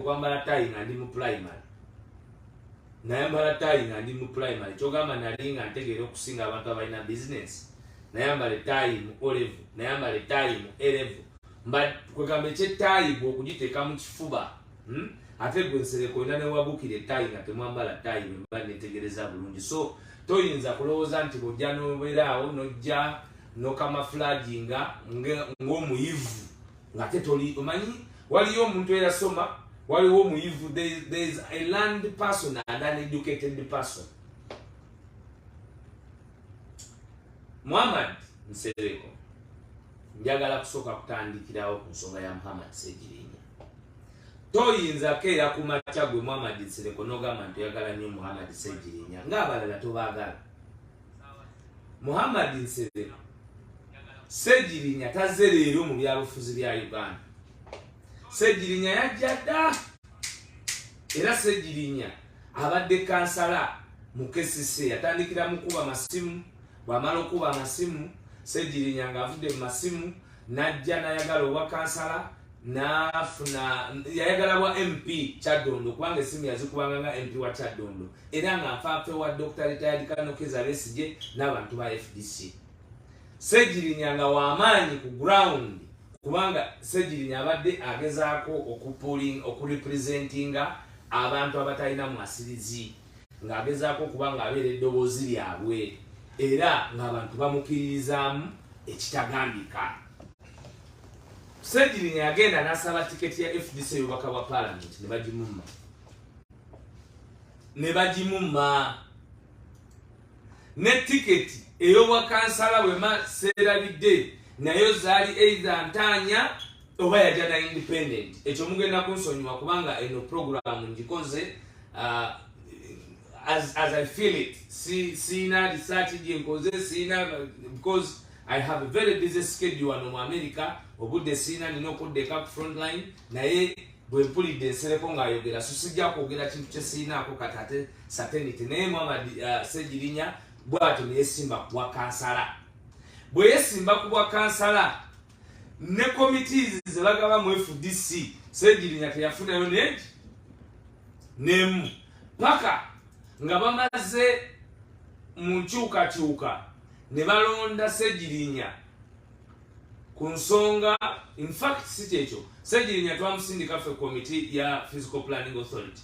kwambala tie nga ndi mu primary nayambala tie nga ndi mu primary kyogamba nali nga ntegeera okusinga abantu abalina business nayambala tie mu olevu nayambala tie mu elevu mba kwegamba ekyettayi gwe okugiteeka mu kifuba ate gwe Nsereko olina newabukira ettayi nga temwambala ttayi bwe mba netegereza bulungi so toyinza kulowooza nti bw'ojja nobeeraawo n'ojja nokamafulaginga ng'omuyivu nga tetoli omanyi waliyo omuntu eyasoma waliwo omuyivu there is a learned person and an educated person. Muhammad Nsereko njagala kusooka kutandikirawo ku nsonga ya Muhammad Ssegirinya. Toyinza keera ku makya gwe Muhammad Nsereko n'ogamba nti oyagala nnyo Muhammad Ssegirinya ng'abalala tobaagala. Muhammad Nsereko Ssegirinya tazze leero mu byabufuzi bya Uganda. Ssegirinya yajja dda era Ssegirinya abadde kansala mu KCC yatandikira mu kuba masimu bw'amala okuba amasimu Ssegirinya ng'avudde mu masimu n'ajja n'ayagala obwa kansala n'afuna yayagala bwa MP Kyaddondo kubanga essimu yazikubanga nga MP wa Kyaddondo era nga nfaafe wa Dr. Retired Colonel Kizza Besigye n'abantu ba FDC. Ssegirinya nga w'amaanyi ku ground kubanga Ssegirinya abadde agezaako okurepresentinga abantu abatalina mwasirizi ng'agezaako kubanga abeera eddoboozi lyabwe era ng'abantu bamukiririzaamu ekitagambika. Ssegirinya yagenda n'asaba tiketi ya FDC y'obubaka bwa Parliament ne bagimumma ne tiketi ey'obwakansala bwema seerabidde nayo zaali either ntaanya oba yajja na independent. Ekyo mugenda kunsonyiwa kubanga eno program ngikoze as I feel it. Sina research gyenkoze sina because I have a very busy schedule wano mu America obudde sina nina okuddeka ku frontline naye bwe mpulidde Nsereko ng'ayogera so sijja kwogera kintu kye siinaako katate certainty naye Muhammad Ssegirinya bw'atyo ne yeesimba ku bwa kansala. Bwe yeesimba ku bwa kansala ne committees ze bagaba mu FDC Ssegirinya teyafunayo nemu paka nga bamaze mu nkyukakyuka ne balonda Ssegirinya ku nsonga in fact si kyekyo Ssegirinya twamusindika ffe committee ya Physical Planning Authority.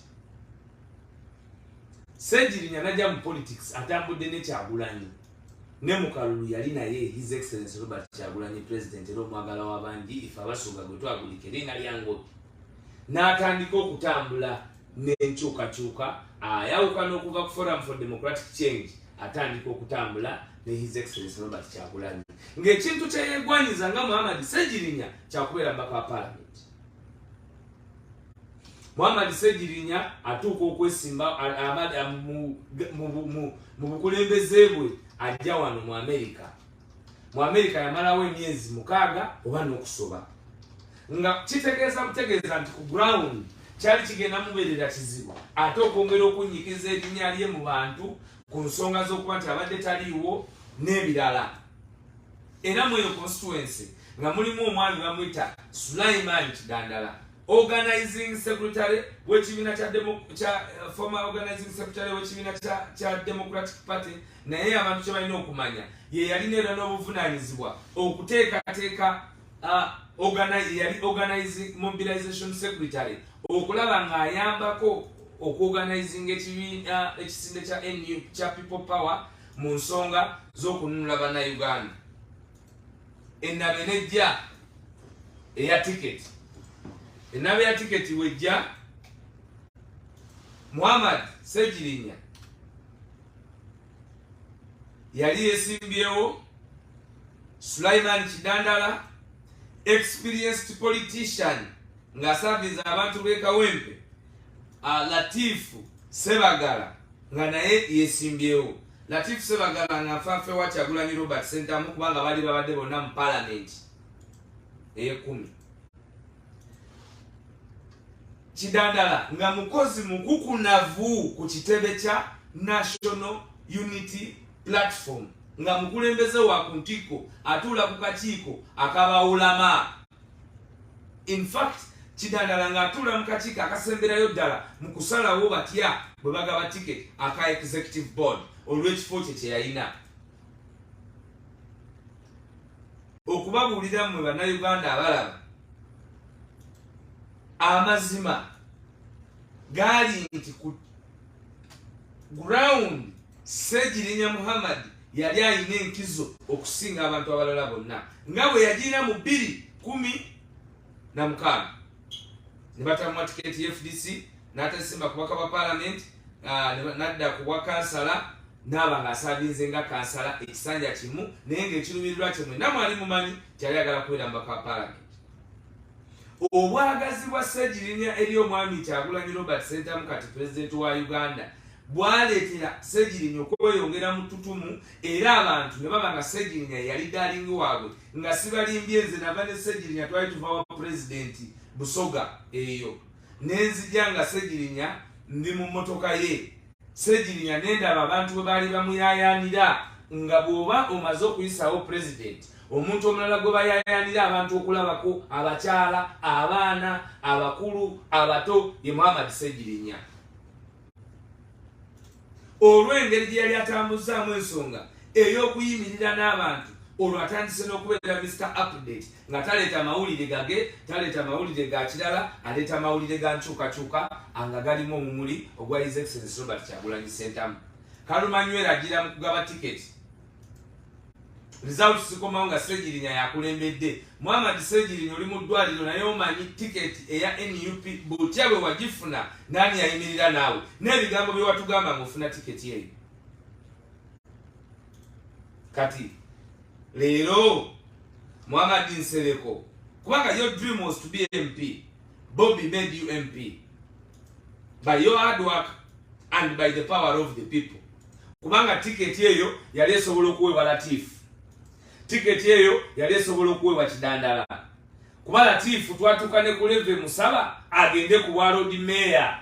Ssegirinya najja mu politics atambudde ne Kyagulanyi ne mu kalulu yali naye His Excellency Robert Kyagulanyi president era omwagala w'abangi ife abasonga gwe twagulika erinnya lyango n'atandika okutambula n'enkyukakyuka ayawukana okuva ku Forum for Democratic Change atandika okutambula ne His Excellency Robert Kyagulanyi ng'ekintu kye yeegwanyiza nga Muhammad Ssegirinya kyakubeera mbaka wa Parliament. Muhammad Ssegirinya atuuka okwesimba mu bukulembeze bwe ajja wano mu America. Mu America yamalawo emyezi 6 oba n'okusoba nga kitegeeza butegeeza nti ku ground kyali kigenda mubeerera kizibu ate okwongera okunyikiza erinnya lye mu bantu ku nsonga z'okuba nti abadde taliiwo n'ebirala. Era mu eyo constituency nga mulimu omwami bamuyita Sulaiman Kidandala organizing secretary w'ekibiina kya former organizing secretary w'ekibiina kya Democratic Party naye abantu kye balina okumanya ye yalina era n'obuvunaanyizibwa okuteekateeka yali organizing mobilization secretary okulaba ng'ayambako okuorganizing ekisinde kya NU kya People Power mu nsonga z'okununula bannayuganda. Ennabe nejja eya tiketi ennabe ya tiketi wejja Muhammad Ssegirinya yali yeesimbyewo Sulaiman Kidandala experienced politician ng'asaaviza abantu b'e Kawempe Latifu Ssebagala nga naye yeesimbyewo. Latifu Ssebagala nga faafe wa Kyagulanyi Robert Sentamu kubanga bali babadde bonna mu Parliament ey'ekumi. Kidandala nga mukozi mukukunavu ku kitebe kya National Unity Platform nga mukulembeze wa ku ntikko atuula ku kakiiko akabawulama. In fact kidandala ng'atuula mu kakiiko akasemberayo ddala mu kusalawo batya bwe bagaba ticket aka executive board olw'ekifo kye kye yalina. Okubabuulira mmwe bannayuganda abalaba, amazima gaali nti ku ground Ssegirinya Muhammad yali alina enkizo okusinga abantu abalala bonna, nga bwe yagirina mu 2016 ne batamuwa tiketi FDC n'atasimba kubaka ba parliament, n'adda ku bwa kansala n'aba ng'asabinze nga kansala ekisanja kimu, naye ng'ekirumirirwa kimwe namwali mumanyi kyali agala kubeera mubaka wa parliament. Obwagazi bwa Ssegirinya eri omwami Kyagulanyi Robert Ssentamu kati pulezidenti wa Uganda bwaleetera Ssegirinya okweyongera mu ttutumu, era abantu ne baba nga Ssegirinya yali dalingi waabwe, nga sibalimbye nze nava ne Ssegirinya twali tuva wa pulezidenti Busoga eyo nenzija nga Ssegirinya ndi mu mmotoka ye. Ssegirinya nendaba abantu bwe baali bamuyayaanira, nga bw'oba omaze okuyisawo pulezidenti omuntu omulala gwe bayayaanira abantu okulabako, abakyala, abaana, abakulu, abato, ye Muhammad Ssegirinya. Olw'engeri gye yali atambuzaamu ensonga ey'okuyimirira n'abantu, olwo atandise n'okubeera Mr. Update, nga taleeta mawulire gage, taleeta mawulire ga kirala, aleeta mawulire ga nkyukakyuka nga galimu omumuli ogwa His Excellency Robert Kyagulanyi Ssentamu. Kalumanywera agira mu kugaba tiketi, results zikomawo nga Ssegirinya yakulembedde. Muhammad Ssegirinya oli mu ddwaliro, naye omanyi tiketi eya NUP bw'otya bwe wagifuna nani yayimirira naawe, n'ebigambo bye watugamba ng'ofuna tiketi eyo. Kati leero Muhammad Nsereko, kubanga your dream was to be MP, Bobby made you MP by your hard work and by the power of the people. Kubanga tiketi eyo yali esobola okuweebwa Latifu, tiketi eyo yali esobola okuweebwa Kidandala, kuba Latifu twatuuka ne ku leve Musaba agende ku bwa road mayor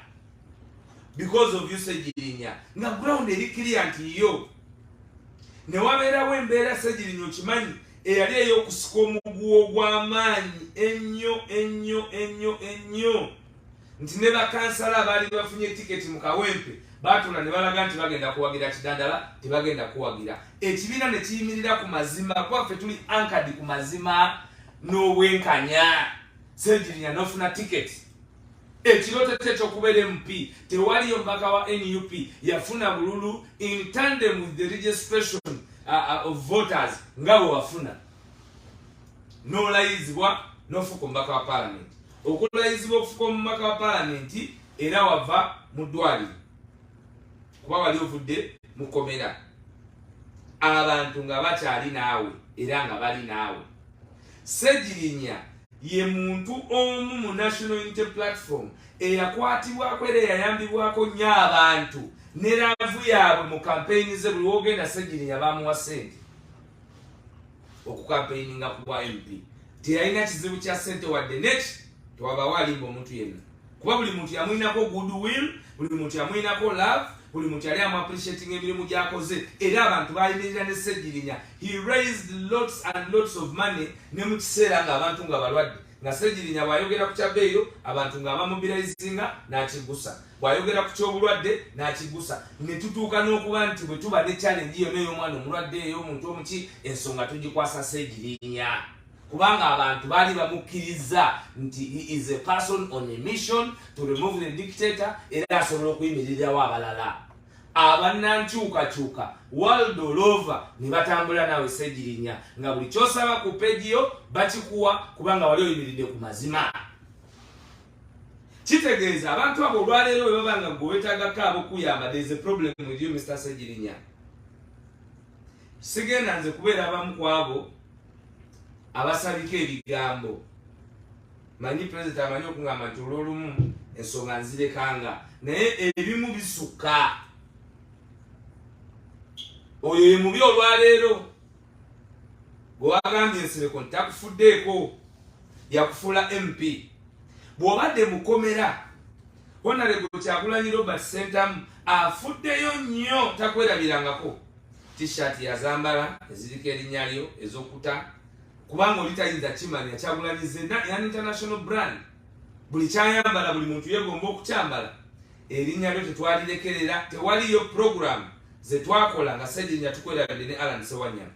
because of you Ssegirinya, nga ground eri clear nti yo. Ne wabeerawo embeera Ssegirinya okimanyi eyali ey'okusika omuguwa ogw'amaanyi ennyo nti ne bakansala abaali bafunye tiketi mu Kawempe baatula ne balaga nti bagenda kuwagira Kidandala, tebagenda kuwagira. Ekibiina ne kiyimirira ku mazima, kuba ffe tuli anchored ku mazima n'obwenkanya. Ssegirinya n'ofuna tiketi, ekirooto kye ky'okubeera MP, tewaliyo mubaka wa NUP yafuna bululu in tandem with the registration of voters nga bwe wafuna. N'olayizibwa n'ofuka omubaka wa parliament. Okulayizibwa okufuka omubaka wa parliament era wava mu ddwaliro, kuba wali ovudde mu komera, abantu nga bakyali naawe era nga bali naawe. Ssegirinya ye muntu omu mu National Unity Platform eyakwatibwako era eyayambibwako nnyo abantu ne laavu yaabwe mu kampeyini ze. Buli wogenda Ssegirinya baamuwa ssente okukampeyinga ku bwa MP. Teyalina kizibu kya ssente wadde neki, tewabaawo alimba omuntu yenna, kuba buli muntu yamuyinako goodwill, buli muntu yamuyinako love, buli muntu yali amu appreciating emirimu gy'akoze, era abantu bayimirira ne Ssegirinya. He raised lots and lots of money ne mu kiseera ng'abantu nga balwadde, nga Ssegirinya bw'ayogera ku kyabeeyo abantu nga bamobilizinga n'akigusa, bw'ayogera ku ky'obulwadde n'akigusa. Ne tutuuka n'okuba nti bwe tuba ne challenge yonna ey'omwana omulwadde ey'omuntu omuki, ensonga tugikwasa Ssegirinya, kubanga abantu baali bamukkiriza nti he is a person on a mission to remove the dictator, era asobola okuyimirirawo abalala. Abannankyukakyuka world all over ne batambula naawe Ssegirinya, nga buli kyosaba ku pejiyo bakikuwa kubanga wali oyimiridde ku mazima. Kitegeeza abantu abo olwaleero bwe baba nga gwe weetaagako ab'okuyamba, there is a problem with you Mr. Ssegirinya. Sigenda nze kubeera abamu ku abo abasabika ebigambo. Manyi President amanyi okungamba nti olw'olumu ensonga nzirekanga, naye ebimu bisukka. Oyo ye mubi olwaleero gwe wagambye Nsereko nti takufuddeeko, yakufuula MP. Bw'obadde mukomera Honorable Kyagulanyi Robert Ssentamu afuddeyo nnyo, takwerabirangako. T-shirt yazambala eziriko erinnya lyo ez'okuta, kubanga oli tayinza kimanya Kyagulanyi ze an international brand. buli kyayambala buli muntu yegomba okukyambala. Erinnya lyo tetwalirekerera, tewaliyo program ze twakola nga Ssegirinya tukwerabidde ne Alan Sewanyama.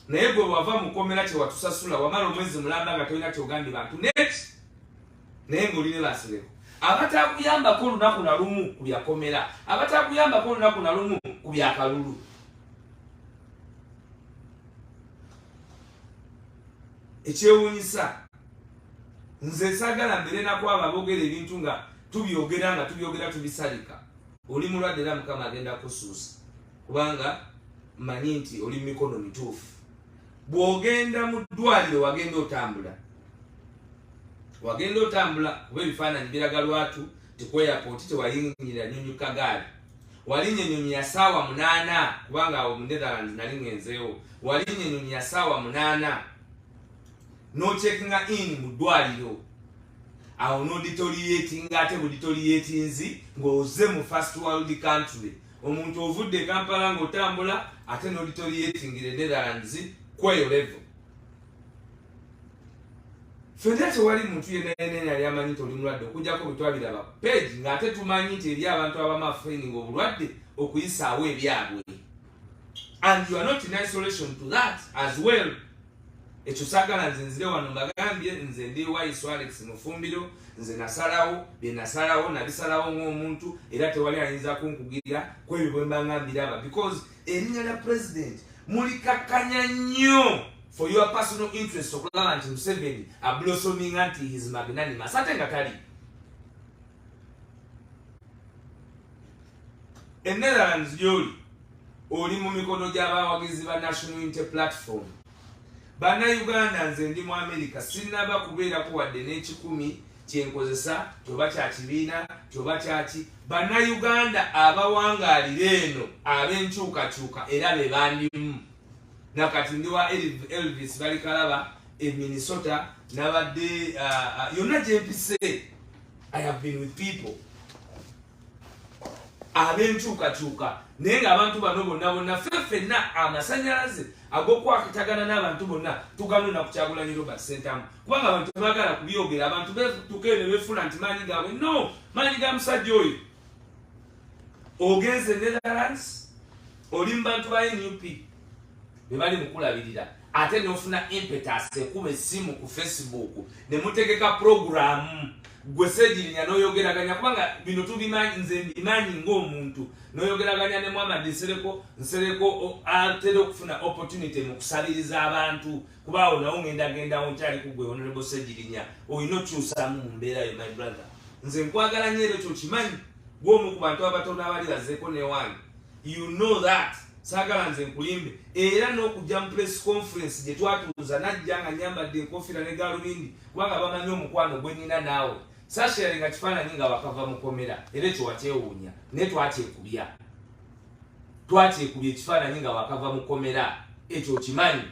Naye gwe wava mu kkomera kye watusasula wamala omwezi mulamba nga tolina kyogambye bantu next. Naye ng'oli ne Nsereko. Abatakuyambako olunaku na lumu ku byakomera, abatakuyambako olunaku na lumu ku byakalulu. Ekyewuunyisa nze saagala mbere nakwaba aboogera ebintu nga tubyogera tubisalika. Oli mulwadde era Mukama agenda kusuusa kubanga mmanyi nti oli mu mikono mituufu. Bw'ogenda mu ddwaliro wagenda otambula kuba ebifaananyi biraga lwatu tikweyapooti tewayingira nnyonyi kagaali. Walinnya ennyonyi ya ssaawa 8 kubanga awo mu Netherlands nali ngenzeewo. Walinnya ennyonyi ya ssaawa 8 n'ocheckinga in mu ddwaliro. Awo n'oditoliyetinga ate buditoliyetinzi ng'oze mu first world country. Omuntu ovudde e Kampala ng'otambula ate n'oditoliyetingira e Netherlands kweyo level. Federa tewali muntu yenna yali amanyi nti oli mulwadde okujjako bwe twabiraba page ng'ate tumanyi nti eri abantu abamu afeeling obulwadde okuyisaawo ebyabwe. And you are not in isolation to that as well. Ekyo saagala nze nzire wano mbagambye nze ndi Waiswa Alex Mufumbiro, nze nasalawo bye nasalawo nabisalawo ng'omuntu era tewali ayinza kunkugirira ku ebyo bwe mba ngambiraba because erinnya lya president mulikakkanya nnyo for your personal interest okulaba nti Museveni ablosoming anti his magnanimous ate nga tali. E Netherlands gy'oli oli mu mikono gy'abawagizi ba National Unity Platform. Bannayuganda nze ndi mu America sinnaba kubeerako wadde n'ekikumi kyenkozesa kyoba kya kibiina kyoba kyaki. Bannayuganda abawangaalira eno ab'enkyukakyuka era be bandimu. Nakati ndi wa Elvis Balikalaba e Minnesota nabadde yonna gye mpise. I have been with people ab'enkyukakyuka naye ng'abantu bano bonna ffenna amasanyalaze ag'okwakatagana n'abantu bonna tuganuna ku Kyagulanyi Robert Ssentamu kubanga abantu baagala kubyogera abantu betuke ne befuna nti maanyi gaabwe. No, maanyi ga musajja oyo. Ogenze Netherlands oli mu bantu ba NUP be bali mukulabirira ate n'ofuna impetus ekuba essimu ku Facebook ne mutegeka programu gwe Ssegirinya n'oyogeraganya kubanga bino tubimanyi nze mbimanyi ng'omuntu n'oyogeraganya ne Muhammad Nsereko atera okufuna opportunity mu kusaliriza abantu kuba awo nawo ngenda nkyali ku gwe Honorable Ssegirinya olina okyusamu mu mbeera yo my brother. Nze nkwagala nnyo era kyokimanyi gw'omu ku bantu abatono abali bazeeko newange. You know that. Saagala nze nkulimbe era n'okujja mu press conference gye twatuuza najja nga nyambadde enkofiira ne gaalubindi kubanga bamanyi omukwano gwe nnina naawe. Saashere nga kifaananyi nga wakava mukomera era ekyo wakyewuunya naye twakyekubya ekifaananyi nga wakava mukomera ekyo kimanyi.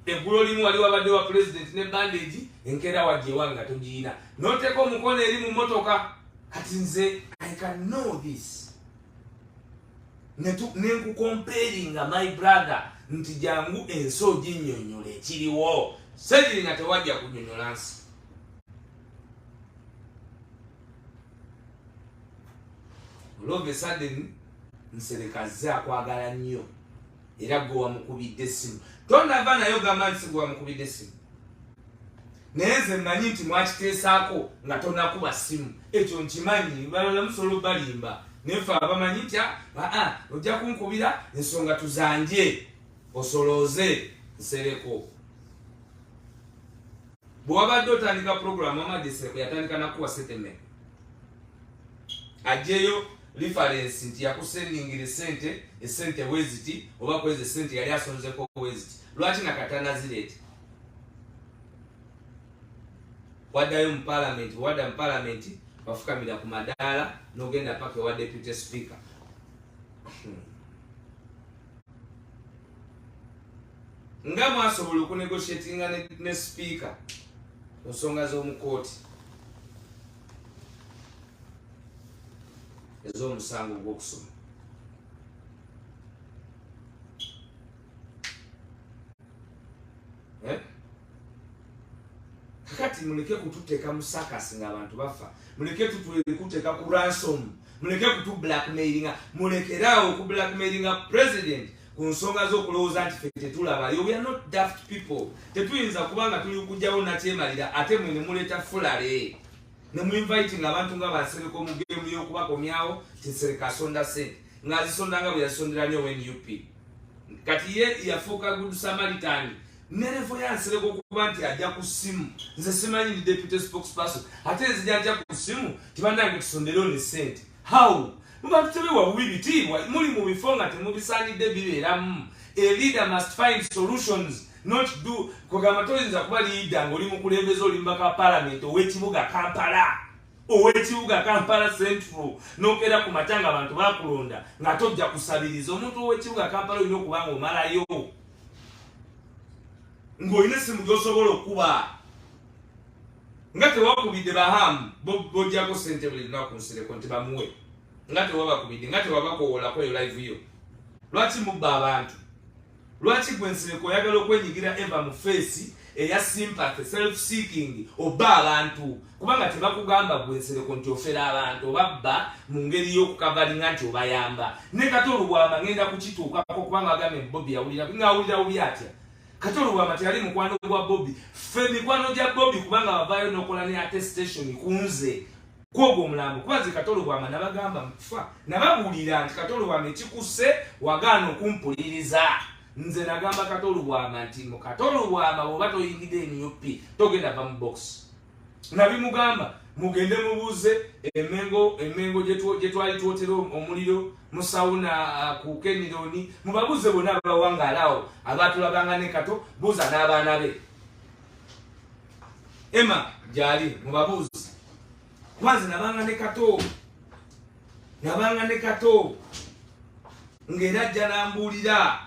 Eggulo limu wali wabadde wa president ne bandage enkeera wagyewange nga togiyina n'oteeka omukono eri mu mmotoka. Kati nze I can know this nenkukomperinga my brother nti jangu ensi oginnyonnyola ekiriwo. Ssegirinya tewajja kunnyonnyola nsi. All of a sudden Nsereko azze akwagala nnyo era gwe wamukubidde essimu. Tonava naye ogamba nti gwe wamukubidde essimu naye nze mmanyi nti mwakiteesaako nga tonakuba ssimu. Ekyo nkimanyi balala musobola balimba nefe abamanyi nti ojja kunkubira ensonga tuzanje osolooze Nsereko. Bwe wabadde otandika programu Amadi Nsereko yatandika nakuwa settlement ajjeyo reference nti yakusendingira esente weziti oba kwezi esente yali asonzeko weziti lwaki nakatana zireete waddayo mu parliament bafukamira ku madaala n'ogenda paka wa deputy speaker. Nga mwasobola okunegotiatinga ne speaker ensonga z'omu kooti ez'omusango gw'okusoma. Kakati nti muleke kututeka mu circus ng'abantu bafa, muleke kututeka ku ransom, muleke kutu blackmailinga, mulekeraawo ku blackmailinga president ku nsonga z'okulowooza nti ffe tetulabayo. We are not daft people. Tetuyinza kubanga tuli kujjawo nakyemalira ate mwe ne muleeta fulale ne muinviting abantu nga Nsereko mu gemu y'okubakomyawo ti Nsereko asonda ssente ng'azisonda nga bwe yazisondera nnyo NUP. Kati ye yafuuka good Samaritan nerevo ya Nsereko okuba nti ajja ku ssimu, nze simanyi ndi deputy spokesperson ate nzija ajja ku ssimu tibandange tusonderewo ne ssente. How? Muba tutebewa bubi bitiibwa muli mu bifo nga temubisaanidde bibeeramu. A leader must find solutions, not do kugamba toyinza kuba leader ng'oli mu kulembeza olimba ka parliament ow'ekibuga Kampala Central n'okeera ku matanga abantu bakulonda nga tojja kusabiriza. Omuntu ow'ekibuga Kampala olina okuba ng'omalayo ng'olina essimu gy'osobola okuba nga tewakubidde bahamu bojjako ssente buli lunaku Nsereko nti bamuwe nga tewabakubidde nga tewabakowoolako eyo live yo. Lwaki mubba abantu? Lwaki gwe Nsereko oyagala okwenyigira eva mu feesi eya sympathy self seeking oba abantu kubanga tebakugamba gwe Nsereko nti ofera abantu obabba mu ngeri y'okukavalinga nti obayamba. Ne Katolo Bwama ngenda kukituukako kubanga agambe Bobby yawulira ng'awulira bubi atya. Katolo Bwama teyali mukwano gwa Bobby, ffe mikwano gya Bobby kubanga bavaayo n'okola ne attestation kunze kwogwo omulambo kuba ze Katolo Bwama nabagamba mukufa nababuulira nti Katolo Bwama ekikusse wagaana okumpuliriza. Nze nagamba Katolo Bwama nti mu Katolo Bwama bw'oba toyingidde NUP togenda va mu box. Nabimugamba mugende mubuuze emengo gye twali twotera omuliro mu sawuna ku Kenironi, mubabuuze bonna abawangaalawo abatulabanga ne Kato, buuza n'abaana be Emma gyali mubabuuze. Kwanza nabanga ne Kato ng'era ajja n'ambuulira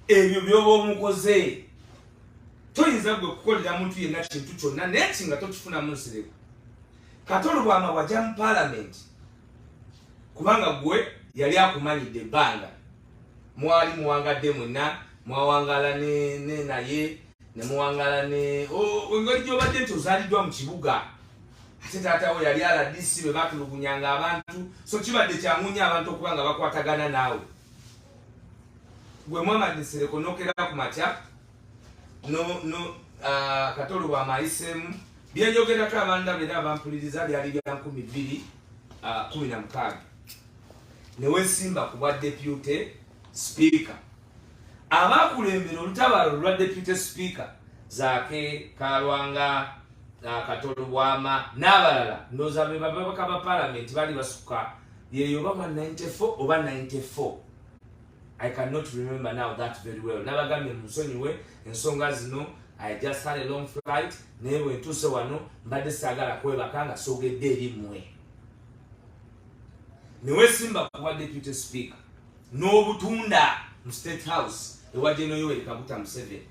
ebyo by'oba omukoze. Toyinza gwe kukolera muntu yenna kintu kyonna naye kinga tokifunamu Nsereko. Katolo Bwama wajja mu parliament kubanga gwe yali akumanyidde ebbanga mwali muwangadde mwenna, mwawangala ne naye ne muwangala ne engeri gy'obadde nti ozaaliddwa mu kibuga ate taatawo yali RDC bwe batulugunyanga abantu, so kibadde kyangunya abantu okuba nga bakwatagana naawe. Gwe Muhammad Nsereko n'okera ku makya Katolo Bwama ayiseemu byenjogerako abanda beera abampuliriza byali bya 2016 neweesimba ku bwa deputy speaker. Abakulembera olutabaalo lwa deputy speaker Zaake Kalwanga, Katolo Bwama n'abalala ndowooza be babaka ba parliament bali basuka yeyo oba 94 oba 94. I cannot remember now that very well. Nabagambye musonyiwe ensonga zino. I just had a long flight. Newe ntuse wano mbadde saagala kwebaka nga soogedde eri mmwe. Neweesimba kuba deputy speaker n'obutunda mu State House ewa General Yoweri Kaguta Museveni.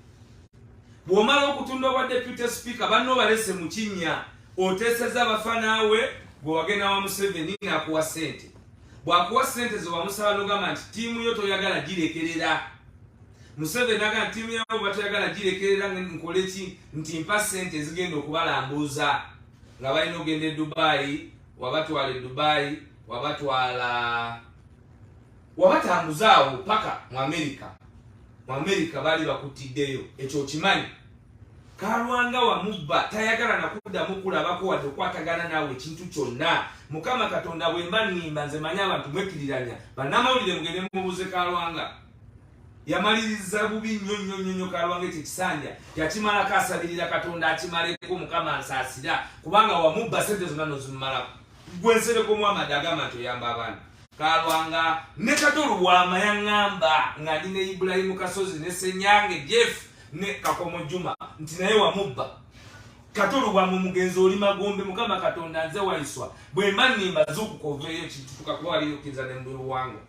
Bw'omala okutunda obwa deputy speaker banno balese mu kinnya oteeseza abafanaawe gwe wagenda wa Museveni n'akuwa ssente. Bw'akuwa ssente ze wamusaba n'ogamba nti ttiimu yo toyagala girekerera. Museveni agamba ttiimu yaabo batoyagala girekerera nkole ki nti mpa ssente zigenda okubalambuuza nga balina ogenda e Dubai, wabatwala e Dubai, wabatambuzaawo paka mu America. Mu America baali bakutiddeyo, ekyo kimanyi. Kalwanga wamubba tayagala nakuddamu kulabako wadde okwatagana naawe ekintu kyonna. Mukama Katonda bwe mba nnimba nze manyi abantu mwekiriranya bannamawulire mugende mubuuze Kalwanga. Yamaliriza bubi nnyo Kalwanga ekyo ekisanja yakimalako asabirira Katonda akimaleko Mukama ansaasira kubanga wamubba ssente zonna nozimumalako. Gwe Nsereko Muhammad agamba nti oyamba abaana. Kalwanga ne Katolo Bwama yaŋŋamba nga ndi ne Ibrahimu Kasozi ne Senyange Jeff ne Kakomo Juma nti naye wamubba. Katolo Bwama omugenzi oli magombe Mukama Katonda nze Waiswa bwe mba nnimba zukukoveeyo kintu tukakwaliyokiza ne mbulu wangu.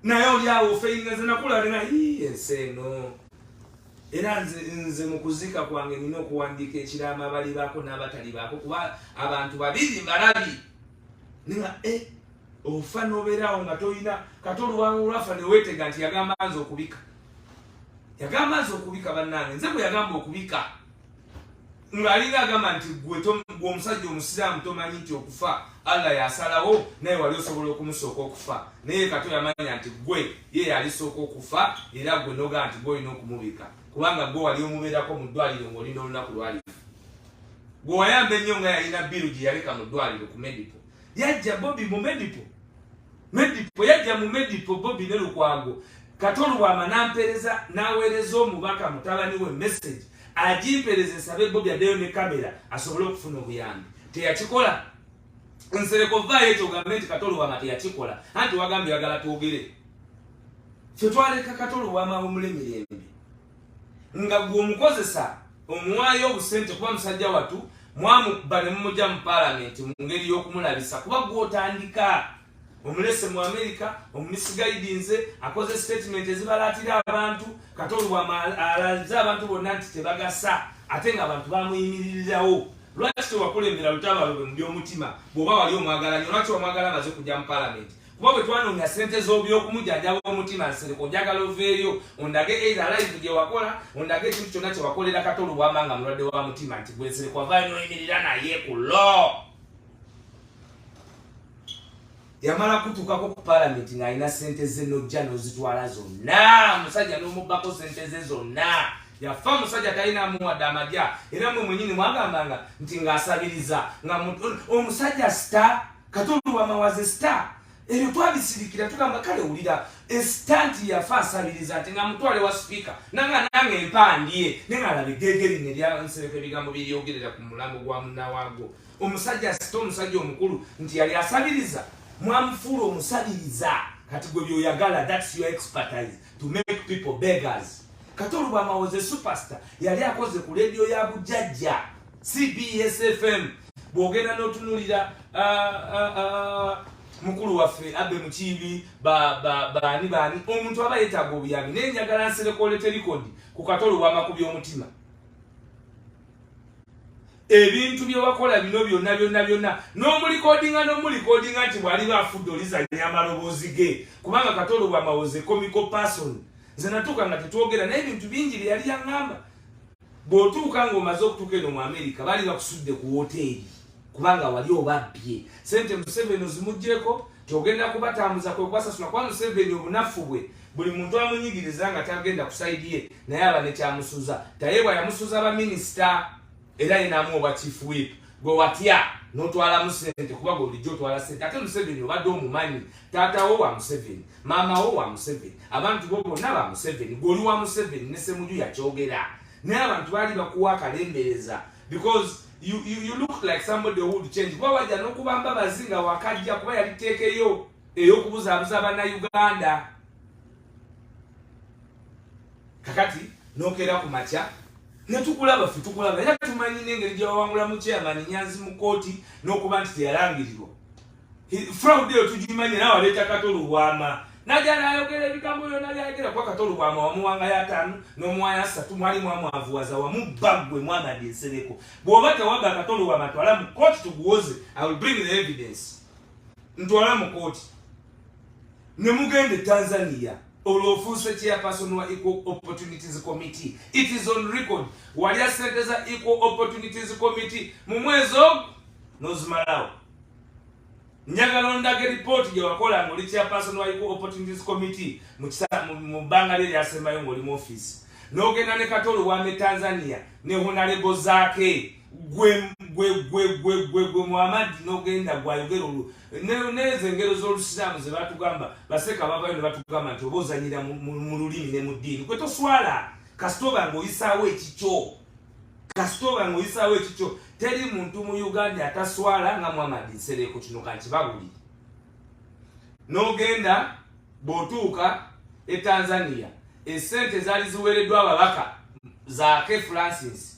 Naye oli awo ofeyinga nze nakulalenga enseeno. Era nze mu kuzika kwange nina okuwandiika ekiraamo abali baako n'abatali baako kuba abantu babiri mbalabi. Ninga ofa n'obeeraawo nga toyina Katolo Bwama olwafa ne weetega nti yagamba nze okubika. Yagamba nze okubika bannange nze bwe yagamba okubika. ngalinga agamba nti gwe omusajja omusiraamu tomanyi nti okufa Allah yasalawo naye wali osobola okumusooka okufa naye Kato yamanya nti gwe ye yalisooka okufa era gwe noga nti gwe olina okumubika kubanga gwe wali omubeerako mu ddwaliro ng'olina olunaku lwalifu gwe wayamba ennyo nga yalina biru gye yaleka mu ddwaliro ku medipo yajja Bobby mu medipo yajja mu medipo Bobby ne Lukwago Kato Lubwama nampereza naweereza omubaka mutabani we message ajimpereze sabe Bobby adeyo ne kamera asobole okufuna obuyambi teyakikola Nsereko vaye ekyo gambe nti Kato Lubwama teyakikola anti wagambye yagala twogere ffe twaleka Kato Lubwama omulemirembe nga gwe omukozesa omuwaayo obusente kuba musajja watu mwamukuba ne mumujja mu palamenti mu ngeri y'okumulabisa kuba gw'otandika omulese mu America omumisigaidinze akoze statement ezibalaatira abantu Kato Lubwama alaze abantu bonna nti tebagasa ate nga abantu bamuyimirirawo lwaki tewakulembera lutabalo lwe mu by'omutima bw'oba wali omwagala nnyo lwaki omwagala amaze kujja mu palamenti kuba bwe twanoonya ssente z'oby'okumujjanjaba omutima Nsereko njagala oveeyo ondage either live gye wakola ondage ekintu kyonna kye wakolera Kato Lubwama nga mulwadde wa mutima nti gwe Nsereko avaayo n'oyimirira naye ku lo yamala kutuukako ku palamenti ng'alina ssente ze n'ojja n'ozitwala zonna omusajja n'omubbako ssente ze zonna yafa musajja talinamu wadde amagya era mwe mwenyini mwagambanga nti ng'asabiriza nga omusajja star Kato Lubwama waze star ebyo twabisirikira tugamba kale wulira estanti yafa asabiriza ati nga mutwale wa speaker nanga nange empandye nengalaba eggegerinye lya Nsereko ebigambo byeyogerera ku mulambo gwa munnawaago omusajja sita omusajja omukulu nti yali asabiriza mwamufuula omusabiriza kati gwe byoyagala that's your expertise to make people beggars Kato Lubwama was a superstar yali akoze ku radio ya bujjajja CBS FM bwogenda n'otunulira mukulu waffe Abe Mukiibi bani omuntu aba yeetaaga obuyambi naye njagala Nsereko olete likodi ku Kato Lubwama ku by'omutima ebintu bye wakola bino byonna n'omulikodinga nti bw'ali baafudde olizanya amaloboozi ge kubanga Kato Lubwama was a comical person nze natuuka nga tetwogera naye ebintu bingi bye yali yaŋŋamba bw'otuuka ng'omaze okutuuka eno mu Amerika bali bakusudde ku woteeri kubanga wali obabbye sente Museveni ozimuggyeko kyogenda kubatambuza kwe kwasasula kwa Museveni obunafu bwe buli muntu amunyigiriza nga tagenda ku sayidi ye naye aba ne kyamusuza tayebwa yamusuza baminisita era yenaamu oba chief whip gwe watya n'otwalamu ssente kuba gwe bulijjo otwala ssente ate Museveni obadde omumanyi taata wo wa Museveni maama wo wa Museveni abantu bo bonna ba Museveni gw'oli wa Museveni ne Ssemujju yakyogera naye abantu baali bakuwa akalembereza because you look like somebody who would change kuba wajja n'okubamba bazinga wakajja kuba yali teekeyo ey'okubuzaabuza bannayuganda kakati n'okeera ku makya netukulaba ffe tukulaba era tumanyi n'engeri gye wawangulamu chairman Nyanzi mu kooti n'okuba nti teyalangirirwa fraud eyo tugimanyi era waleeta Kato Lubwama najja n'ayogera ebigambo byonna byayogera kuba Kato Lubwama wamuwangayo 5 n'omuwayo 3 mwalimu amwavuwaza wamu baggwe Muhammad Nsereko bw'oba tewagga Kato Lubwama twala mu kooti tuguwoze I will bring the evidence ntwala mu kooti ne mugende Tanzania olwofuuse chairperson wa Equal Opportunities Committee it is on record wali asenteza Equal Opportunities Committee mu mwezi n'ozimalawo njagala ondage report gye wakola ng'oli chairperson wa Equal Opportunities Committee mu bbanga lye lyasembayo ng'oli mu office n'ogenda ne Kato Lubwama Tanzania ne honorable zaake gwe Muhammad n'ogenda gwayogera n'ezo engero z'olusiraamu ze batugamba baseka bavayo ne batugamba nti oba ozanyira mu lulimi ne mu ddiini gwe toswala kasitoba ng'oyisaawo ekikyo teri muntu mu Uganda ataswala nga Muhammad Nsereko kino kankibabuli n'ogenda bw'otuuka e Tanzania essente zaali ziweereddwa ababaka zaake Francis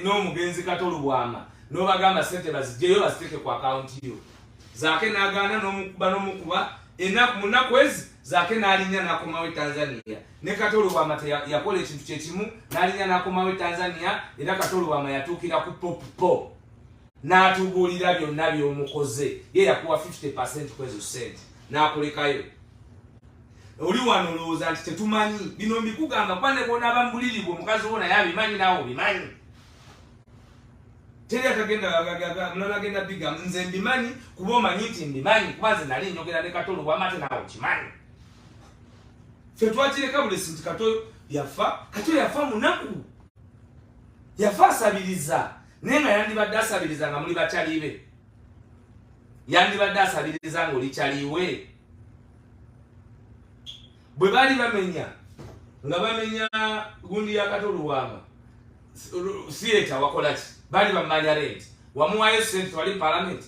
n'omugenzi Kato Lubwama n'obagamba sente bazigyeyo baziteeke ku akawunti yo zaake n'agaana n'omukuba mu nnaku ezi zaake n'alinnya n'akomawo e Tanzania ne Kato Lubwama yakola ekintu kyekimu n'alinnya n'akomawo e Tanzania era Kato Lubwama yatuukira ku popo n'atubuulira byonna by'omukoze ye yakuwa 50% kwezo sente n'akulekayo oli wano olowooza nti tetumanyi bino mbikugamba kuba ne bonaaba mbuliribwa omukazi wo naye abimanyi naawe obimanyi teri akagenda mulala agenda biga nze mbimanyi kuba omanyi nti mbimanyi kuba nze nali njogera ne Katolo bw'amate nawe kimanyi ffe twakireka bulesi nti Katolo yafa munaku yafa asabiriza naye nga yandibadde asabiriza nga muli bakyalibe yandibadde asabiriza nga oli kyaliwe bwe baali bamenya nga bamenya gundi ya Katolo wama theater wakolaki bali bamanya rent wamuwayo sente wali parliament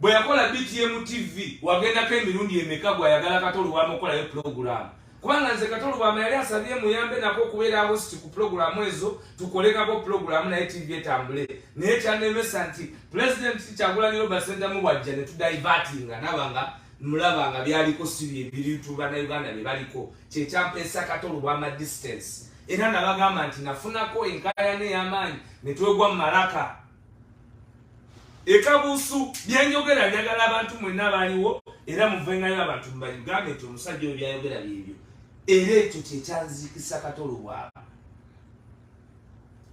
bwe yakola BTM TV wagenda ko emirundi emeka gwa yagala Katolo wama okola yo program kubanga nze Katolo wama yali asabye muyambe nako kubeera host ku program ezo tukolekako program na TV etambule naye kyanemesa nti president Kyagulanyi Robert Sentamu wajja ne tudivertinga nabanga mulabanga byaliko sibi ebiritu bana Uganda ne baliko kyekyampesa Katolo wama distance era nabagamba nti nafunako enkayane y'amaanyi ne twegwa mu Malaka ekabuusu byenjogera njagala abantu mwenna baaliwo era muvengayo abantu mubagambe nti omusajja oyo byayogera byebyo era ekyo kyekyanzikisa Katolo wama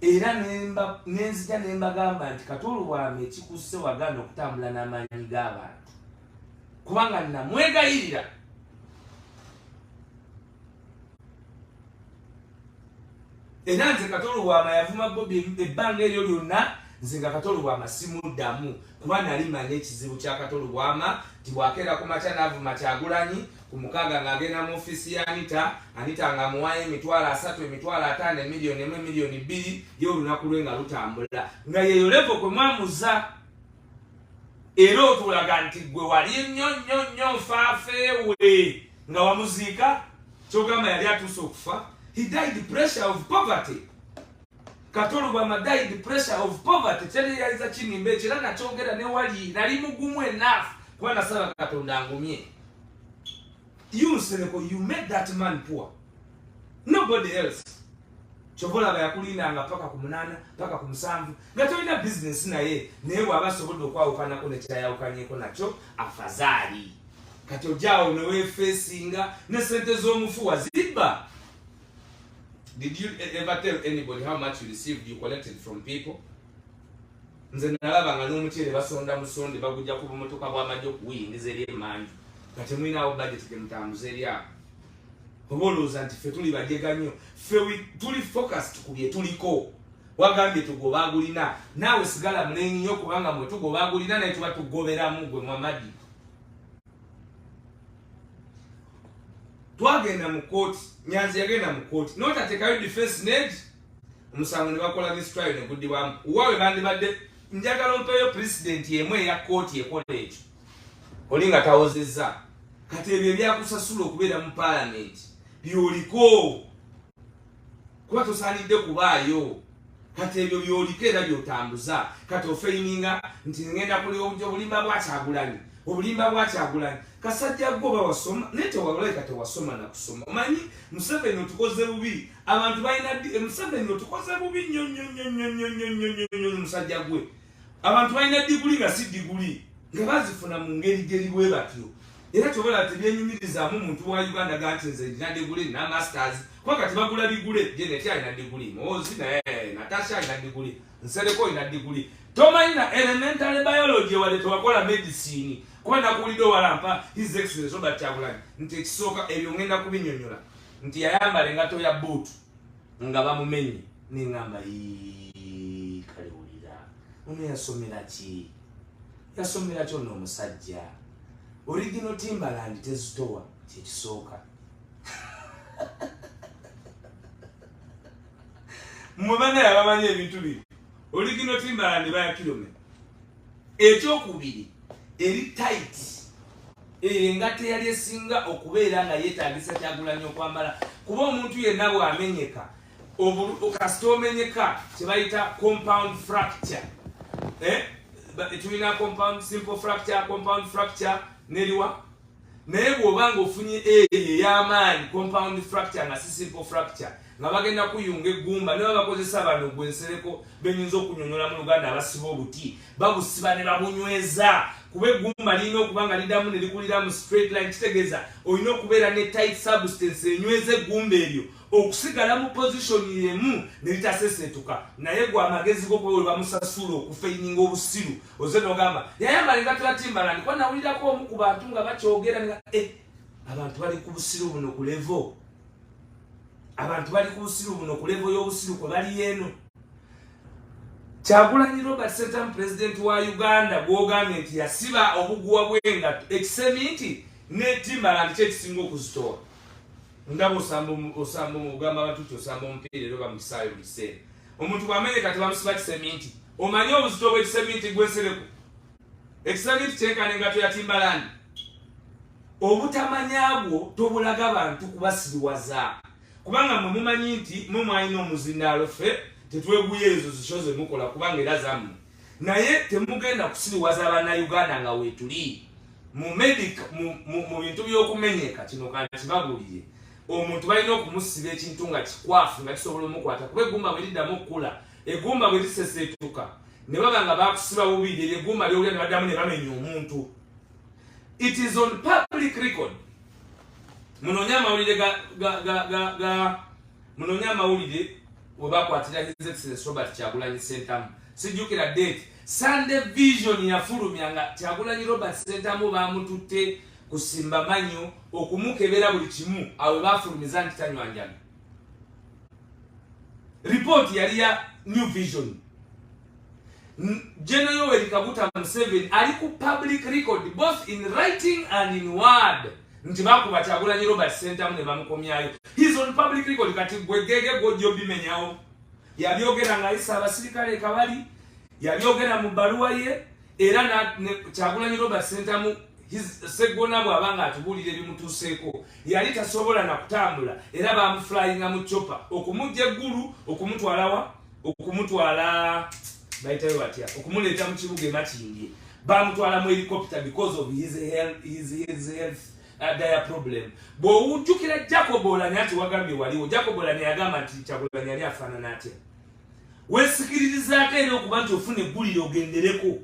era nenzija nembagamba nti Katolo wama ekikusse waganda okutambula n'amaanyi g'abantu kubanga namwegayirira era nze Katolo wama yavuma Bobi ebbanga eryo lyonna nze nga Katolo wama simuddamu kuba nali manya ekizibu kya Katolo wama ti bwakeera ku makya n'avuma Kyagulanyi ku mukaaga ng'agenda mu ofiisi ya Anita nga muwayo $3 5 miliyoni 1 miliyoni 2 ye olunaku lwe nga lutambula nga yeyo levo kwe mwamuza era otulaga nti gwe wali nnyo nfaafeewe nga wamuziika kyogamba yali atuuse okufa. He died the pressure of poverty. Katolo wama died the pressure of poverty. Cheli yaiza chini mbeche lana chongera ne wali nali mugumu enough kwa nasaba Katonda angumye. You Nsereko, you made that man poor. Nobody else. Chobola bayakulina nga paka kumunana paka kumusanvu ngatoina business na ye newe abasobodo kwa ukana ko nechaya ukanyeko nacho afadhali kati ojao newe facinga ne sente zomufu waziba. Did you ever tell anybody how much you received, you collected from people? Nze nalaba nga n'omukyere basonda musonde bagujja ku bumotoka bw'amajjo okuyingiza eri emanju kati mwinawo budget gemutambuza eri awo oba olowooza nti ffe tuli bajega nnyo ffe tuli focused ku bye tuliko wagambye tugobaagulina naawe sigala mulenyi nnyo kubanga mwe tugobaagulina naye tuba tugoberamu gwe Mwamadi. Twagenda mu kooti Nyanzi yagenda mu kooti n'otateekayo defense ned omusango ne bakola this trial ne guddibwamu uwawe bandibadde njagala ompeeyo president yemu eya kooti ekola ekyo oli nga tawozezza kati ebyo ebyakusasula okubeera mu parliament byoliko kuba tosaanidde kubaayo kati ebyo byoliko era byotambuza kati ofeyininga nti ngenda kuliwa obulimba bwa Kyagulanyi obulimba bwa Kyagulanyi kasajja goba wasoma nete walaika tewasoma na kusoma omanyi Museveni otukoze bubi abantu balina Museveni otukoze bubi nnyo musajja gwe abantu balina diguli nga si diguli nga bazifuna mu ngeri geri bwe batyo era tobola tebyenyumiriza mu muntu wa Uganda ganti nze ndina diguli na masters kwa kati bagula bigule Janet alina diguli Mozi na Natasha alina diguli Nsereko alina diguli tomanyi na elementary biology wale twakola medicine kwa nakulido walampa his excellence Robert Kyagulanyi nti ekisooka ebyo ngenda kubinnyonnyola nti yayambala engato ya boot nga bamumenye n'engamba kalewulira ono yasomera ki yasomera kyonna omusajja original Timbaland tezitowa kyekisooka mwebana yabamanyi ebintu biri original Timbaland baya kilomita ekyokubiri eri tight engate yali esinga okubeera nga yeetagisa Kyagulanyi okwambala kuba omuntu yenna bw'amenyeka kasita omenyeka kyebayita compound fracture tulina compound simple fracture compound fracture neriwa naye bw'obanga ofunye ey'amaanyi compound fracture nga si simple fracture nga bagenda kuyunga eggumba ne babakozesa bano gwe Nsereko benyinza okunyonyola mu Luganda abasiba obuti babusiba ne babunyweza kuba eggumba lirina okuba nga liddamu ne likulira mu straight line kitegeeza olina okubeera ne tight substance enyweza eggumba eryo okusigala mu position yemu nelitasesetuka naye gwa amagezi go kwe bamusasula okufeininga obusiru oze nogamba yayambala ngatula Timbaland kwa nawulirako omu ku bantu nga bakyogera nga abantu bali ku busiru buno ku level abantu bali ku busiru buno ku level y'obusiru kwe bali eno Kyagulanyi Robert Sentamu president wa Uganda gwogambye nti yasiba obuguwa bwenga ekisemi nti ne Timbaland kyekisinga okuzitoa ndabo osambo mugamba abantu osamba omupiira ero bamusayo biseera omuntu bw'amenyeka tebamusiba kisemi nti omanyi obuzito bw'ekisemi nti gwe Nsereko ekisemi nti kyenkana engato ya Timbaland obutamanyabwo tobulaga abantu kubasiriwaza kubanga mwe mumanyi nti mwe mwalina omuzindaalo ffe tetweguye ezo zishoze mukola kubanga era zammwe naye temugenda kusiriwaza Abannayuganda nga weetuli mu bintu by'okumenyeka kino kanti bagulire omuntu balina okumusiba ekintu nga kikwafu nga kisobola omukwata kuba eggumba bwe liddamu okukula eggumba bwe lisesetuka ne baba nga bakusiba bubiri eggumba lyowulira ne baddamu ne bamenya omuntu. It is on public record. Munonya amawulire webakwatira His Excellency Robert Kyagulanyi Sentamu sijjukira date Sunday Vision yafulumya nga Kyagulanyi Robert Sentamu bamututte kusimba manyo okumukebera buli kimu awe bafulumiza nti tanywanjana. Report yali ya New Vision. General Yoweri Kaguta Museveni ali ku public record both in writing and in word nti bakuba Kyagulanyi Robert Sentamu ne bamukomyayo. He's on public record kati gwegege gojjo bimenyawo yabyogera nga isa abasirikale kabali yabyogera mu baluwa ye era na Kyagulanyi Robert Sentamu segona bwabanga atubulire bimutuseeko yali tasobola na kutambula era bamuflyinga mu chopper okumujja eggulu okumutwala baitayo batya okumuleeta mu kibuga emakingi bamutwala mu helicopter because of his health dire problem. Bo ujukira Jacob Olani ati wagambye waliwo Jacob Olani yagamba nti Kyagulanyi yali afaanana atya wesikiririza ate era okuba nti ofune eggulire ogendereko.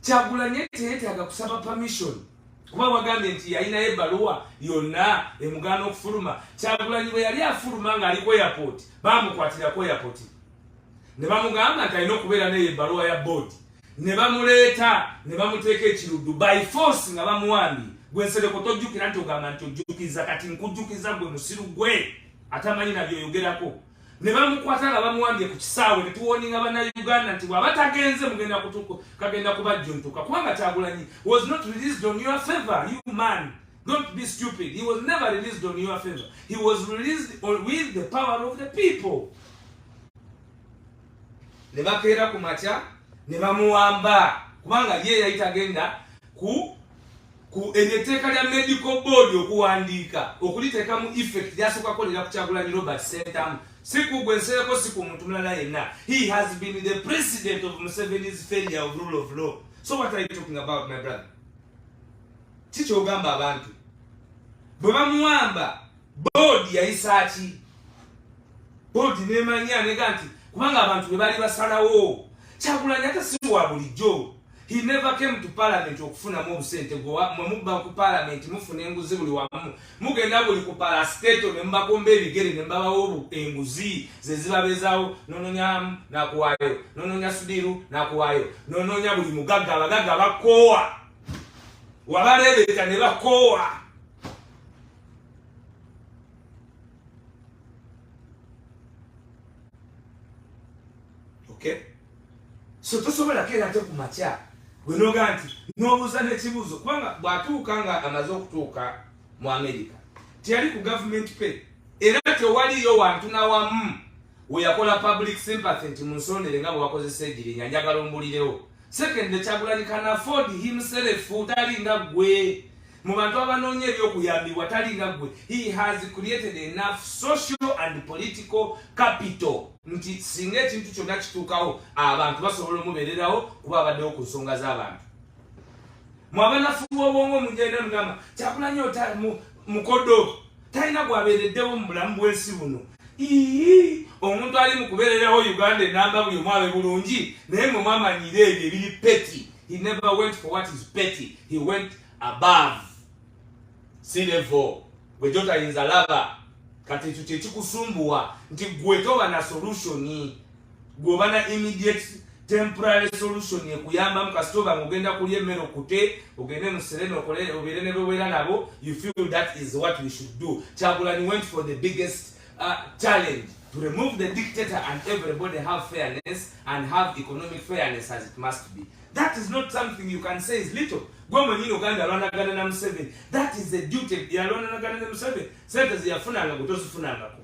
Kyagulanyi teyeetaaga kusaba permission kuba wagambye nti yalinayo ebbaluwa yonna emugana okufuluma. Kyagulanyi bwe yali afuluma ng'ali ku airport bamukwatira ku airport ne bamugamba nti alina okubeera neyo ebbaluwa ya board ne bamuleeta ne bamuteeka ekiruddu by force nga bamuwambye. Gwe Nsereko tojjukira nti ogamba nti ojjukiza kati nkujjukiza gwe musiru gwe atamanyi nabyoyogerako ne bamukwata nga bamuwambye ku kisaawe ne tuwoninga Bannayuganda nti bw'aba tagenze mugenda kagenda kubajjuntuka kubanga Kyagulanyi was not released on your favor. You man, don't be stupid. He was never released on your favor. He was released with the power of the people. Ne bakeera ku makya ne bamuwamba kubanga ye yali tagenda ku eneteeka lya medical board okuwandiika okuliteeka mu effect lyasooka kolera ku Kyagulanyi Robert Sentamu si ku gwe Nsereko si ku muntu mulala yenna. He has been the president of Museveni's failure of rule of law. So what are you talking about, my brother? Kikyogamba abantu bwe bamuwamba board yayisa ki board nemanya nega nti kubanga abantu bwe bali basalawo Kyagulanyi ate si wa bulijjo. He never came to parliament okufunamu obusente mwe mubba ku parliament mufuna enguzi buli wamu mugenda buli ku parastato ne mbakomba ebigere ne mbabawo enguzi ze zibabezaawo nononya nakuwaayo nononya sudiru nakuwaayo nononya buli mugagga abagagga bakoowa wabaleebeka ne bakoowa. Okay, so tosobola kera ate ku makya wenoga nti nobuuza n'ekibuuzo kubanga bw'atuuka nga amaze okutuuka mu America teyali ku government pay era tewaliyo wantu na wamu we yakola public sympathy nti munsondere nga bwe wakoze Ssegirinya njagala ombulirewo. Second, Kyagulanyi can afford himself talinga gwe mu bantu abanoonya ebyokuyambibwa talinga gwe. He has created enough social and political capital nti singa ekintu kyonna kituukawo abantu basobola omubeererawo kuba abaddewo ku nsonga z'abantu. Mu abanafu b'obwongo mugenda mugamba Kyagulanyi mukodo talina gwabeereddewo mu bulamu bw'ensi buno. Omuntu ali mu kubeererawo Uganda enamba buli omu abe bulungi naye mwe mwamanyire ebyo ebiri petty. He never went for what is petty. He went above sea level. Gwe gyotayinza laba kati ekyo kyekikusumbuwa nti gwe toba na solution, gwoba na immediate temporary solution ekuyambamu kasitoba ng'ogenda kulya emmere okute ogende mu Serena okole obeere ne beweera nabo. You feel that is what we should do. Kyagulanyi went for the biggest challenge to remove the dictator and everybody have fairness and have economic fairness as it must be. That is not something you can say is little. Gwe mwenyini oganda alwanagana na Museveni. That is the duty yalwanagana na Museveni. Sente ziyafunanga gwe tozifunangako.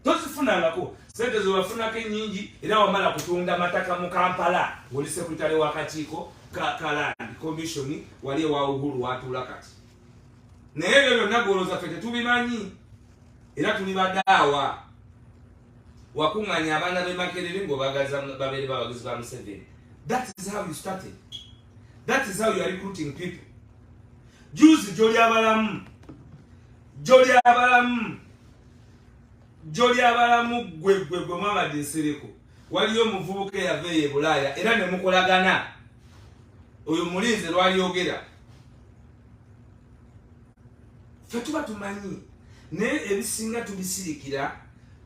Tozifunangako. Sente ziwafunako nyingi era wamala kutunda mataka mu Kampala ng'oli sekretary w'akakiiko ka Land Commission wali ewa Uhuru watuula kati. Naye ebyo byonna gwolooza ffe tetubimanyi era tuli badaawa. Wakunganya abaana b'e Makerere ng'obagaza babeere babagizi ba Museveni. That is how you started. That is how you are recruiting people. Juzi Joli abalamu gwe mama Nsereko. Waliyo omuvubuka eyaveeyo e Bulaaya era ne mukolagana. Oyo mulinzi lwaliyogera. Ffe tuba tumanyi. Naye ebisinga tubisirikira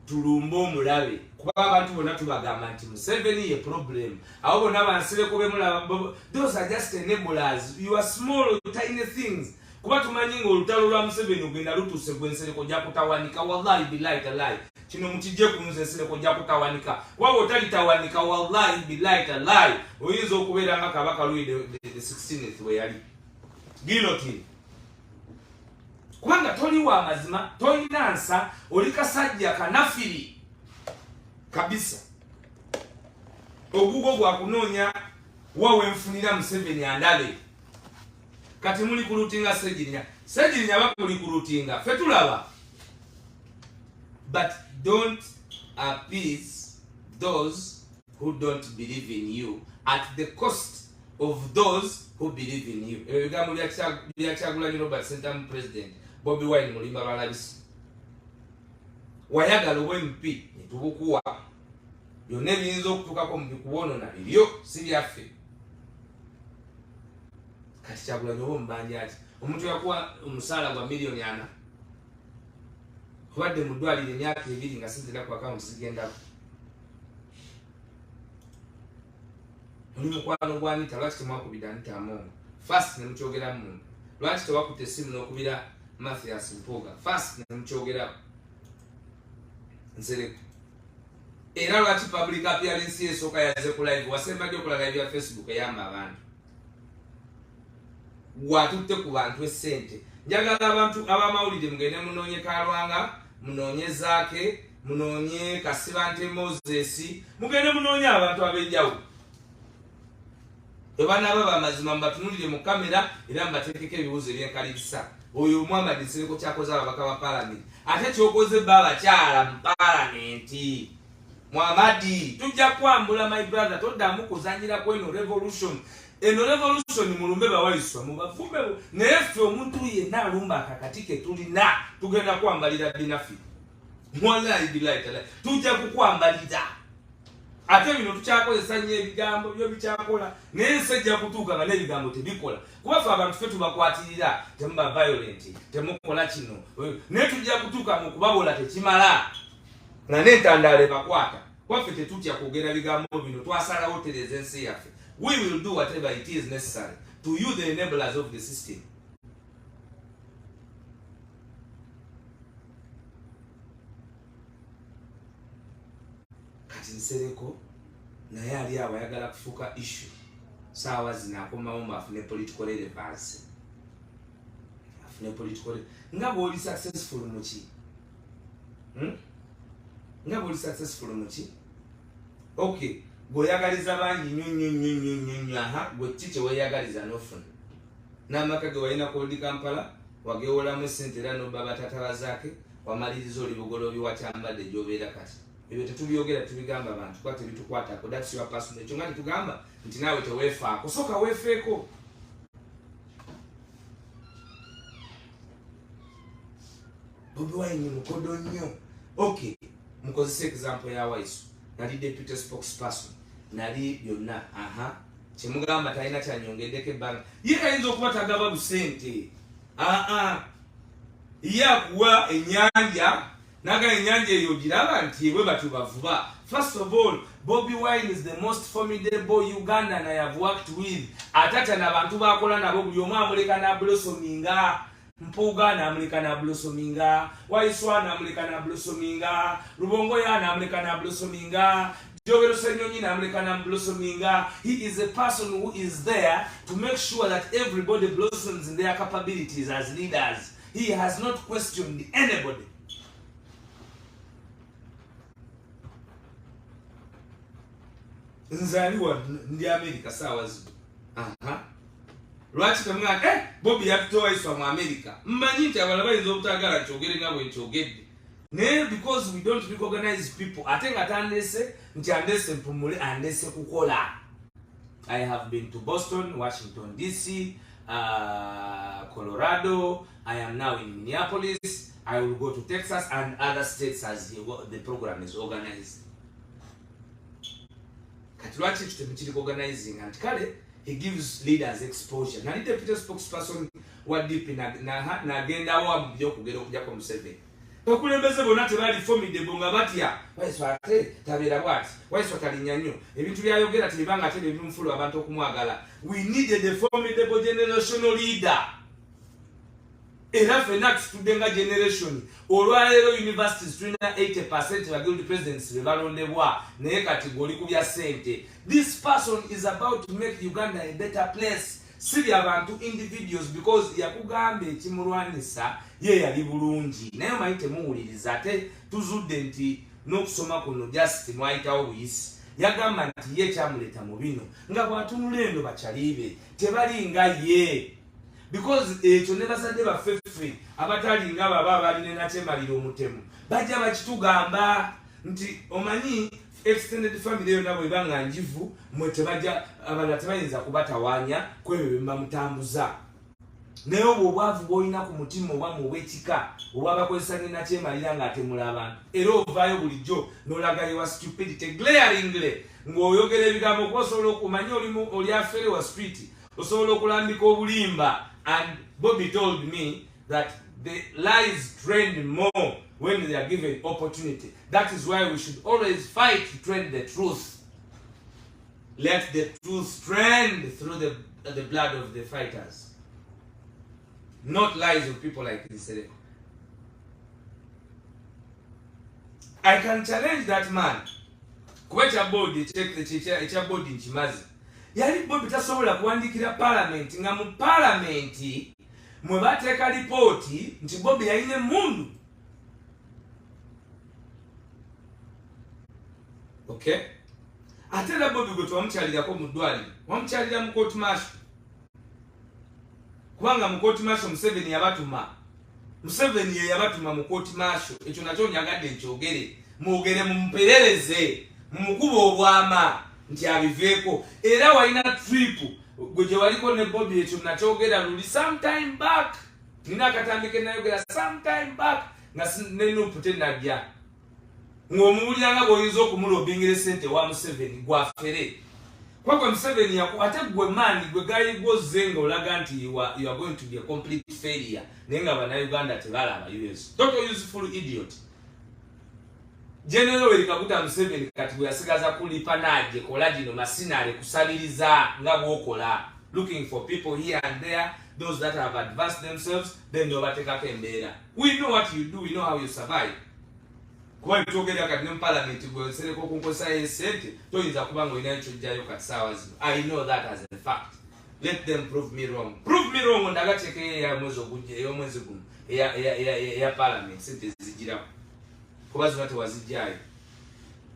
tulumba omulabe. Kuba abantu bonna tubagamba nti Museveni ye problem. Abo bonna Bansereko bemulaba. Those are just enablers. You are small, tiny things. Kuba tumanyi ng'olutalo lwa Museveni ogenda lutuuse gwe Nsereko ojja kutawanika. Wallahi billahi talahi. Kino mukijje ku Nsereko ojja kutawanika. Waba otalitawanika wallahi billahi talahi. Oyinza okubeera nga Kabaka Louis the 16th we yali. Guillotine. Kubanga toli wa mazima, tolina nsa, oli kasajja kanafiri kabisa. Ogugo gwa kunoonya wawe nfunira Museveni andabe. Kati muli kulutinga Ssegirinya bakuli kulutinga. Ffe tulaba. But don't appease those who don't believe in you at the cost of those who believe in you. Ebigambo bya Kyagulanyi Robert Sentamu President Bobi Wine mulimba balabisi. Wayagala OMP netubukuwa. Byonna ebiyinza okutuukako mu bikuwonona ebyo si byaffe. Kati Kyagulanyi oba omubanja ati omuntu yakuwa omusaala gwa miliyoni 4. Obadde mu ddwaliro emyaka 2 nga sinzira ku akawunti zigendako. Oli mukwano gwa Anita lwaki temwakubira Anita Amongo? First ne mukyogera mu. Lwaki tewakutte essimu n'okubira Mathias Mpuuga? First ne mukyogera Nsereko. Era lwaki public appearance esooka yaze ku live wasembadde okulaga ebya Facebook eyamba abantu. Watutte ku bantu essente. Njagala abantu abamawulire mugende munoonye Kalwanga, munoonye Zaake, munoonye Kasibante Moses, mugende munoonye abantu ab'enjawulo. Ebanaaba bamazima mbatunulire mu kamera era mbateekeko ebibuuzo ebyenkalirisa. Oyo Muhammad Nsereko kyakoze ababaka ba Parliament. Ate kyokoze babakyala mu Parliament. Muhammadi, tujja kwambula my brother, toddamu kuzanyira ku eno revolution. Eno revolution mulumbe Waiswa mubafumbe naye ffe omuntu yenna alumba akakatike tulina tugenda kwambalira binafi. Wallahi billahi talahi tujja kukwambalira. Ate bino tukyakozesa nnyo ebigambo byo bikyakola naye nsejja kutuuka nga n'ebigambo tebikola. Kuba ffe abantu ffe tubakwatirira temuba violent temukola kino naye tujja kutuuka mu kubabola tekimala nga n'entandaalo ebakwata. Kuba ffe tetutya kwogera bigambo bino twasalawo tereza ensi yaffe. We will do whatever it is necessary to you, the enablers of the system. Kati Nsereko naye ali awo ayagala kufuuka issue. Saawa zino akomawo afune political relevance. Afune political nga bw'oli successful mu ki? Nga bw'oli successful mu ki? Okay. Goyagaliza bangi nnyo aha gwe kiki weyagaliza n'ofuna n'amaka ge walina ku Kampala wagewolamu essente era n'obba batata bazaake wamaliriza oli bugolobi wakyambadde gy'obeera kati. Ebyo tetubyogera tubigamba abantu kuba tebitukwatako. That's your personal. Ekyo nga tetugamba nti naawe teweefaako sooka weefeeko. Bobi Wine mukodo nnyo. Okay, mukozesa example ya Waiswa. Nali deputy spokesperson nali byonna kyemugamba talina kyanyongeddeko ebbanga ye kayinza okuba tagaba busente ye akuwa ennyanja naga enyanja eyo giraba nti bwe batu bavuba. First of all, Bobi Wine is the most formidable Ugandan I have worked with. Atata na bantu bakola nabo buli omu amuleka na blossominga. Mpuga na amuleka na blossominga. Waiswa na amuleka na blossominga. Rubongo ya na amuleka na blossominga. Jogero Senyonyi na amuleka na blossominga. He is a person who is there to make sure that everybody blossoms in their capabilities as leaders. He has not questioned anybody. Nzaliwa ndi America sawa zibu. Lwaki tamwana Bobi yapitowa Waiswa mu America. Mmanyi nti abalala bayinza obutagala kyogere nga bwe nkyogedde. Ne because we don't recognize people. Ate nga tandese nti andese mpumule andese kukola. I have been to Boston, Washington DC, Colorado. I am now in Minneapolis. I will go to Texas and other states as the program is organized. Katulwachi tutemchiri organizing and kale he gives leaders exposure. Na the deputy spokesperson wa deep na agenda wa mbyo kugera okujja ko Museveni. Okulembeze bona tebali formidable nga batya. Waiswa ate tabira bwati. Waiswa talinya nnyo. Ebintu byayogera tebanga ate ebimufulu abantu okumwagala. We needed a formidable generational leader. Era fena tudenga generation olwalero universities tulina 80% ba guild presidents bebalondebwa naye kategori kubya sente. This person is about to make Uganda a better place. Siri abantu individuals because yakugambe ekimulwanisa ye yali bulungi naye mayite muwuliriza ate tuzudde nti n'okusoma kuno just mwaitawo buyisi yagamba nti ye kyamuleta mu bino nga bwatunulendo bakyalibe tebali nga ye. Because ekyo ne bazadde baffeffe abatali nga baba balina natemalira omutemu bajja bakitugamba nti omanyi extended family yonna bwe banga njivu mwe tebajja abalala tebayinza kubatawanya kwebyo bemba mutambuza naye obwo obwavu bw'olina ku mutima oba mu bwekika obwabakozesa ne nakyemalira ng'atemula abantu era ovaayo bulijjo n'olagayo wa stupidity glaringly ng'oyogera ebigambo kuba osobola okumanya oli afere wa street osobola okulambika obulimba. And Bobi told me that the lies trend more when they are given opportunity. That is why we should always fight to trend the truth. Let the truth trend through the blood of the fighters. Not lies of people like Nsereko. I can challenge that man. Kuwecha body, check the body in Chimazi. Yali Bobi tasobola kuwandikira parliament nga mu parliament mwe bateeka ripoti nti Bobi yalina mundu. Okay? Ate la Bobi gwe twamukyalirako mu ddwaliro wamukyalira mu court martial. Kubanga mu court martial Museveni yabatuma. Museveni ye yabatuma mu court martial. Ekyo nakyo nyagadde nkyogere. Mwogere mumuperereze mumukuba obwama nti abiveeko. Era walina trip gwe gye waliko ne Bobi ekyo nakyogera luli sometime back. Nina akatambike nayogera sometime back nga nenupu tenajja. Ng'omuwuliranga bw'oyinza okumulobingira sente wa Museveni gwafere. Kwakwe Museveni ate gwe maani gwe gayigwoze nga olaga nti you are going to be a complete failure. Naye nga bannayuganda tebalaba US. Don't useful idiot. General Welikaguta Museveni kati bwe yasigaza kulipa naje kola gino masinale kusabiriza nga bw'okola. Looking for people here and there, those that have advanced themselves, then nobatekako embeera. We know what you do, we know how you survive. Kuba bitogera kati ne parliament gwe Nsereko kunkosa esente toyinza kuba ngo ina kyojjayo kati sawa zino. I know that as a fact. Let them prove me wrong. Prove me wrong ndagacheke ya mwezi ogujja yo mwezi gumu ya parliament sente zijirako. Kuba zino tewazijjayo.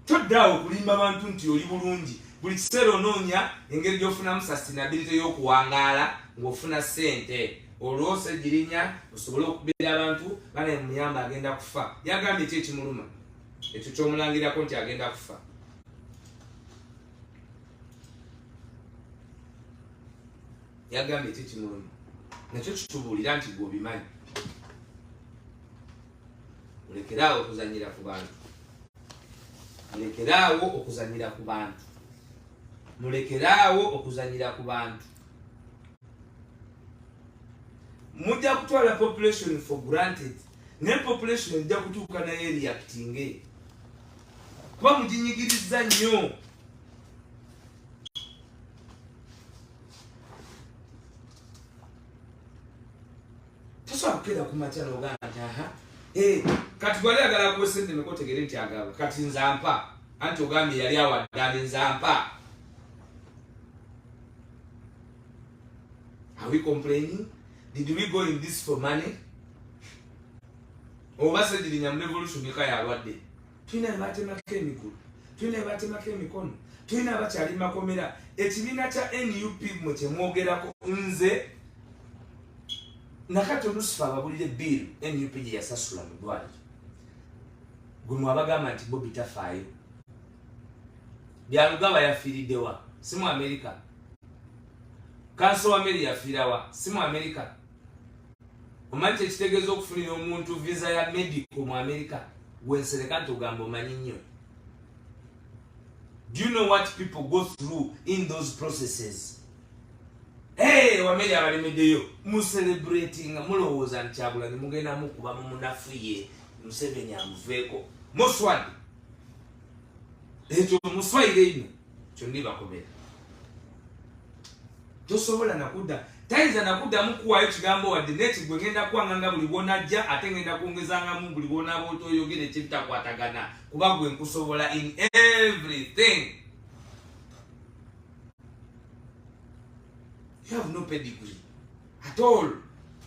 Toddawo okulimba abantu nti oli bulungi. Buli kiseera onoonya engeri gy'ofunamu sustainability y'okuwangaala ng'ofuna ssente. Olwo Ssegirinya osobole okubira abantu bana muyamba agenda kufa. Yagambye ekyo ekimuluma. Ekyo ky'omulangirako nti agenda kufa. Yagambye ekyo ekimuluma. Nakyo kitubuulira nti gwe obimanyi. Mulekeraawo okuzanyira ku bantu. Mulekeraawo okuzanyira ku bantu. Mulekeraawo okuzanyira ku bantu. Mujja kutwala population for granted ne population ejja kutuuka naye reacting kuba muginyigiriza nnyo. Tosobola kukeera ku makya n'ogamba nti aha kati gwali agala kuwa sente mekotegere nti agaba kati nzampa anti ogambye yali awaddale nzampa. Are we complaining? Did we go in this for money? Oba Ssegirinya mu revolution eka yalwadde. Tulina abatemako emikulu, tulina abatemako emikono, tulina abakyali makomera. Ekibiina kya NUP mwe kyemwogerako nze nakati olusifa ababulire bill NUP gye yasasula mu ddwaliro. Gwe mwabagamba nti Bobby tafaayo. Byalugaba yafiiriddewa si mu Amerika. Kanso wa Meri yafiirawa si mu Amerika. Omanyi ekitegeeza okufunira omuntu visa ya medical mu Amerika gwe Nsereko nti ogamba omanyi nnyo. Do you know what people go through in those processes? Wameri abalemeddeyo mu celebrating mulowooza nti Kyagulanyi mugenda mukuba mu munafuye Museveni amuveeko muswadi ekyo muswaire ino kyonni bakobera. Tosobola nakudda tayinza nakuddamu kuwaayo kigambo wadde n'ekigwe ngenda kuwanganga buli bw'onajja ate ngenda kwongezangamu buli bw'onaaba otoyogera ekibitakwatagana kuba gwe nkusobola in everything. You have no pedigree at all to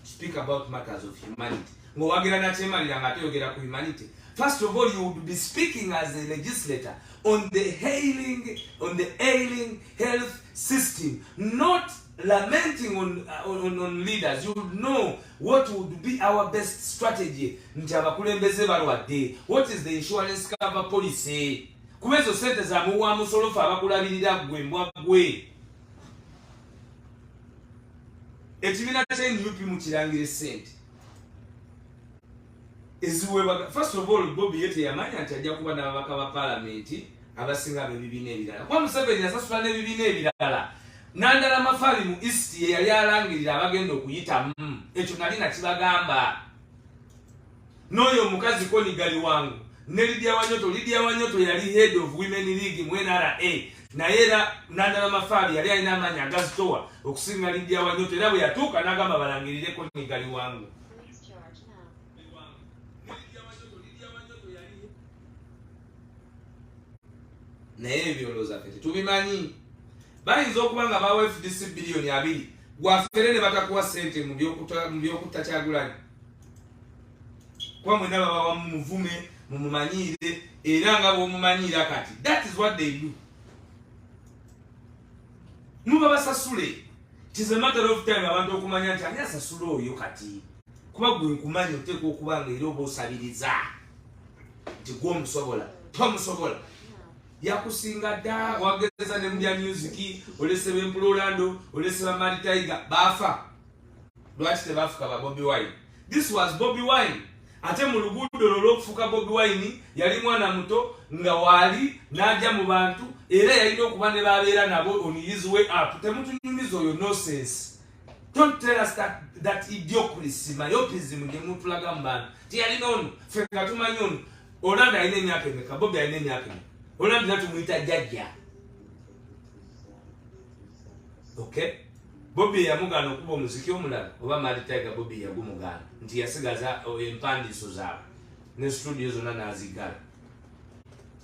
speak about matters of humanity. Ng'owagira nakyemalira nga toyogera ku humanity. First of all, you would be speaking as a legislator on the ailing health system, not lamenting on leaders. You would know what would be our best strategy. Nti abakulembeze balwadde. What is the insurance cover policy? Kubezo sente za muwa musolofa abakulabirira gwe mbwa gwe. Ekibiina kya NUP mukirangire sente. First of all, Bobby yete yamanya nti ajja kuba n'ababaka ba palamenti abasinga ab'ebibiina ebirala. Kwa Museveni yasasula n'ebibiina ebirala. Nandala Mafali mu East ye yali alangirira abagenda okuyita ekyo nali nakibagamba. N'oyo omukazi Konigali wangu ne Lydia Wanyoto yali head of Women League mu NRA. Naye era Nandala Mafali yali alina amaanyi agazitowa okusinga Lydia Wanyoto era bwe yatuuka n'agamba balangirire Konigali wangu. Naye ebyolooza fete tubimanyi. Bayinza okuba nga bawa FDC biliyoni 2 gwafere ne batakuwa sente mu byokutta Kyagulanyi. Kwa mwena babawa mumuvume mumumanyiire era nga bw'omumanyiira kati. That is what they do. Muba basasule. It is a matter of time abantu okumanya nti ani asasula oyo kati. Kuba gwe nkumanyi oteeka okuba nga era oba osabiriza nti gw'omusobola tomusobola. Yakusinga dda wageza ne mbya music olese b'empulolando olese ba Mali Tiger bafa. Lwaki tebafuka ba Bobby Wine? This was Bobby Wine. Ate mu luguudo olw'okufuka Bobby Wine yali mwana muto nga waali n'ajja mu bantu era yalina okuba ne babeera nabo on his way up. Temutunyumiza oyo nonsense. Don't tell us that idiocracy, myopism gye mutulaga mu bantu. Tiyalina ono ffe nga tumanyi ono Olanda alina emyaka emeka, Bobby alina emyaka emeka. Olanda tumuyita jjajja. Okay? Bobby yamugana okuba omuziki omulala oba Mali Tiger Bobby yagumugana nti yasigaza empandiiso zaabwe ne studio zonna n'azigala.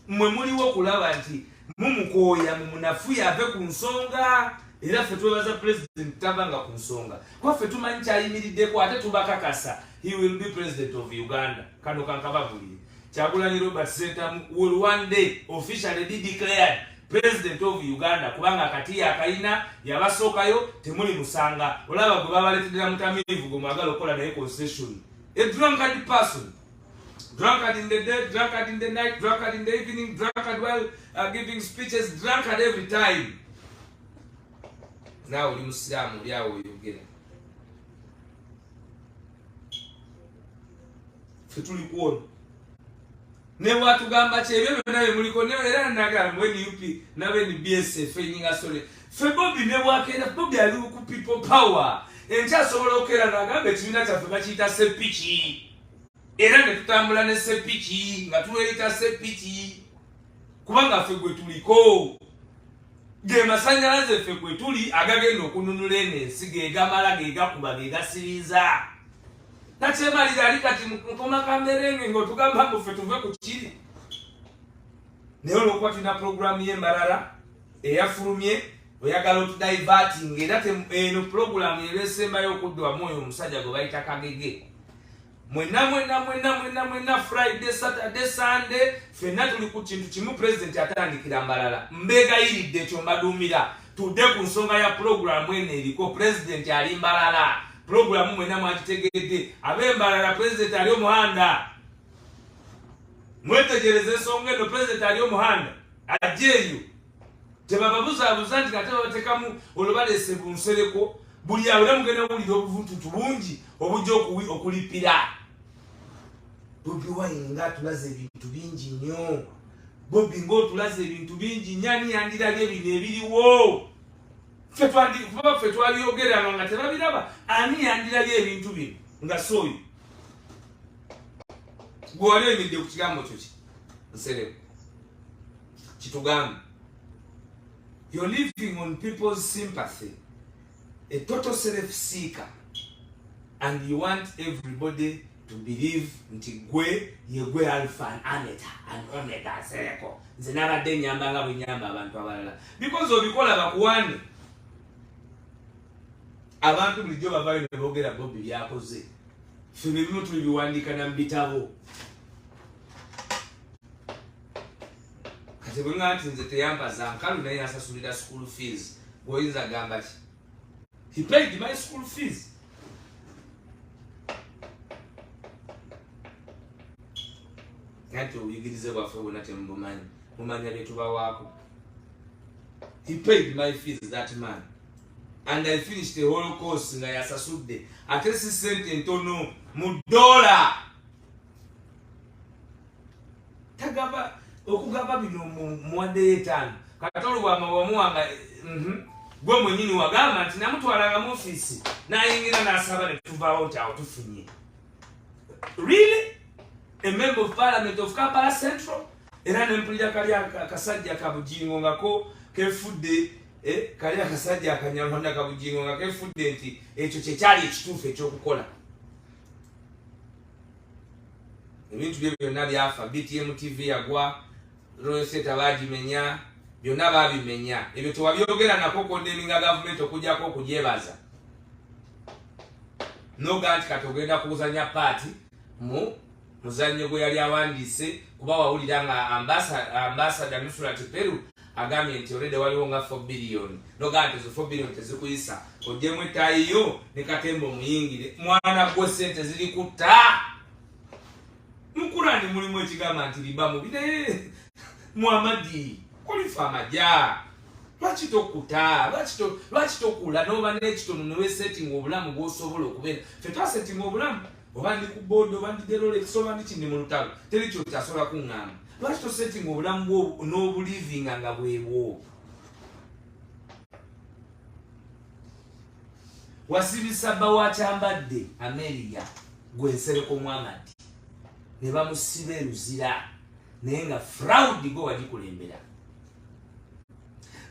Mmwe muliwo okulaba nti mumukooya mumunafuya ave ku nsonga era ffe twebaza president tabanga ku nsonga. Kwa ffe tumanyi kyayimiriddeko ate tubakakasa he will be president of Uganda. Kano kankababulire. Kyagulanyi Robert Sentamu will one day officially be declared president of Uganda kubanga akati akayina yabasookayo temuli musanga. Olaba gwe babaleetera mutamiivu gwe mwagala okukola naye concession. A drunkard person. Drunkard in the day, drunkard in the night, drunkard in the evening, drunkard while giving speeches, drunkard every time. Now oli musiramu oli awo oyogera. Ffe tuli kuona. Ne watugamba kyebyo byonna muliko ne era nagala mu NUP nabe ni BSF enyinga sole. Ffe Bobby ne bwakera Bobby ali ku people power. Enkyasobola okera nagamba ekibiina kyaffe bakiyita sepiki. era ne tutambula ne sepiki nga tuleeta sepiki kubanga ffe gwe tuliko ge masanyalaze ffe gwe tuli agagenda okununula ensi gegamala gegakuba gegasiriza nakyemalira ali kati mukoma kamberenge ng'otugamba ngo ffe tuve ku kiri naye olwokuba tulina puroguramu y'embalala eyafulumye oyagala otudiverting era eno puroguramu eresembayo okuddwamu oyo omusajja gwe bayita Kagege mwenna Friday Saturday Sunday ffenna tuli ku kintu kimu president atandikira mbalala mbeegayiridde ekyo mbaduumira tudde ku nsonga ya puroguramu eno eriko president ali mbalala puroguramu mwenna mwakitegedde ab'embalala president ali omuhanda mwetegereze ensonga eno president ali omuhanda ajjeeyo tebababuzaabuza nti kate babatekamu olwo baleese ku Nsereko buli awo era mugenda wulira obuvuntutu bungi obujja okulipira Bobi Wine nga tulaze ebintu bingi nnyo Bobi ng'otulaze ebintu bingi nnyo ani yandirabye ebino ebiriwo ffe twabyogeranga nga tebabiraba ani yandirabye ebintu bino nga sooyo gwe wali oyimidde ku kigambo kyo ki Nsereko kitugamba you're living on people's sympathy, a total self-seeker, and you want everybody to believe nti gwe yegwe alpha and omega Nsereko nze nabadde nyamba nga bwe nyamba abantu abalala because obikola bakuwane abantu bulijjo bavayo ne boogera Bobi byakoze ffe bibimu tulibiwandiika na mu bitabo kati bwe nga nti nze teyambaza nkalu naye asasulira school fees bw'oyinza gamba ki he paid my school fees nti obuyigirize bwaffe bwonna temubumanyi mumanya bye tubawaako he paid my fees that man and I finished the whole course nga yasasudde ate si sente ntono mu $1 tagaba okugaba bino muwadde $5 katolo bwamawamuwanga gwe mwenyini wagamba nti namutwalanga mu office nayingira nasaba ne tuvaawo nti awo tufunye really a member of parliament of Kampala Central era nempulira kali akasajja kabujingo ngako kefudde kali akasajja akanyalonda kabujingo nga kefudde nti ekyo kyekyali ekituufu ekyokukola ebintu bye byonna byafa BTM TV yagwa Royset abagimenya byonna babimenya ebyo tewabyogera nako kondeminga gavumenti okujjako okugyebaza noga nti katogenda kuzanya paati mu muzannyo gwe yali awandiise kuba wawulira nga ambassador Nusrat Peru agambye nti olede waliwo nga 4 billion noga nti zo 4 billion tezikuyisa ogyemu etayiyo ne katembo muyingire mwana gwe sente ziri kutta mukurani mulimu ekigamba nti liba mubire Muhammadi kulifa amaja lwaki tokuta lwaki tokula noba n'ekitono newe setting obulamu bw'osobola okubeera ffe twasetting obulamu oba ndi ku board oba ndi Rolex oba ndi kindi mu lutalo teri kyo kyasobola kuŋŋamba lwaki tosetting obulamu bwo n'obulivinga nga bwebwo wasibisa bba wakyambadde America gwe Nsereko Muhammadi ne bamusiba eruzira naye nga fraud go wagikulembera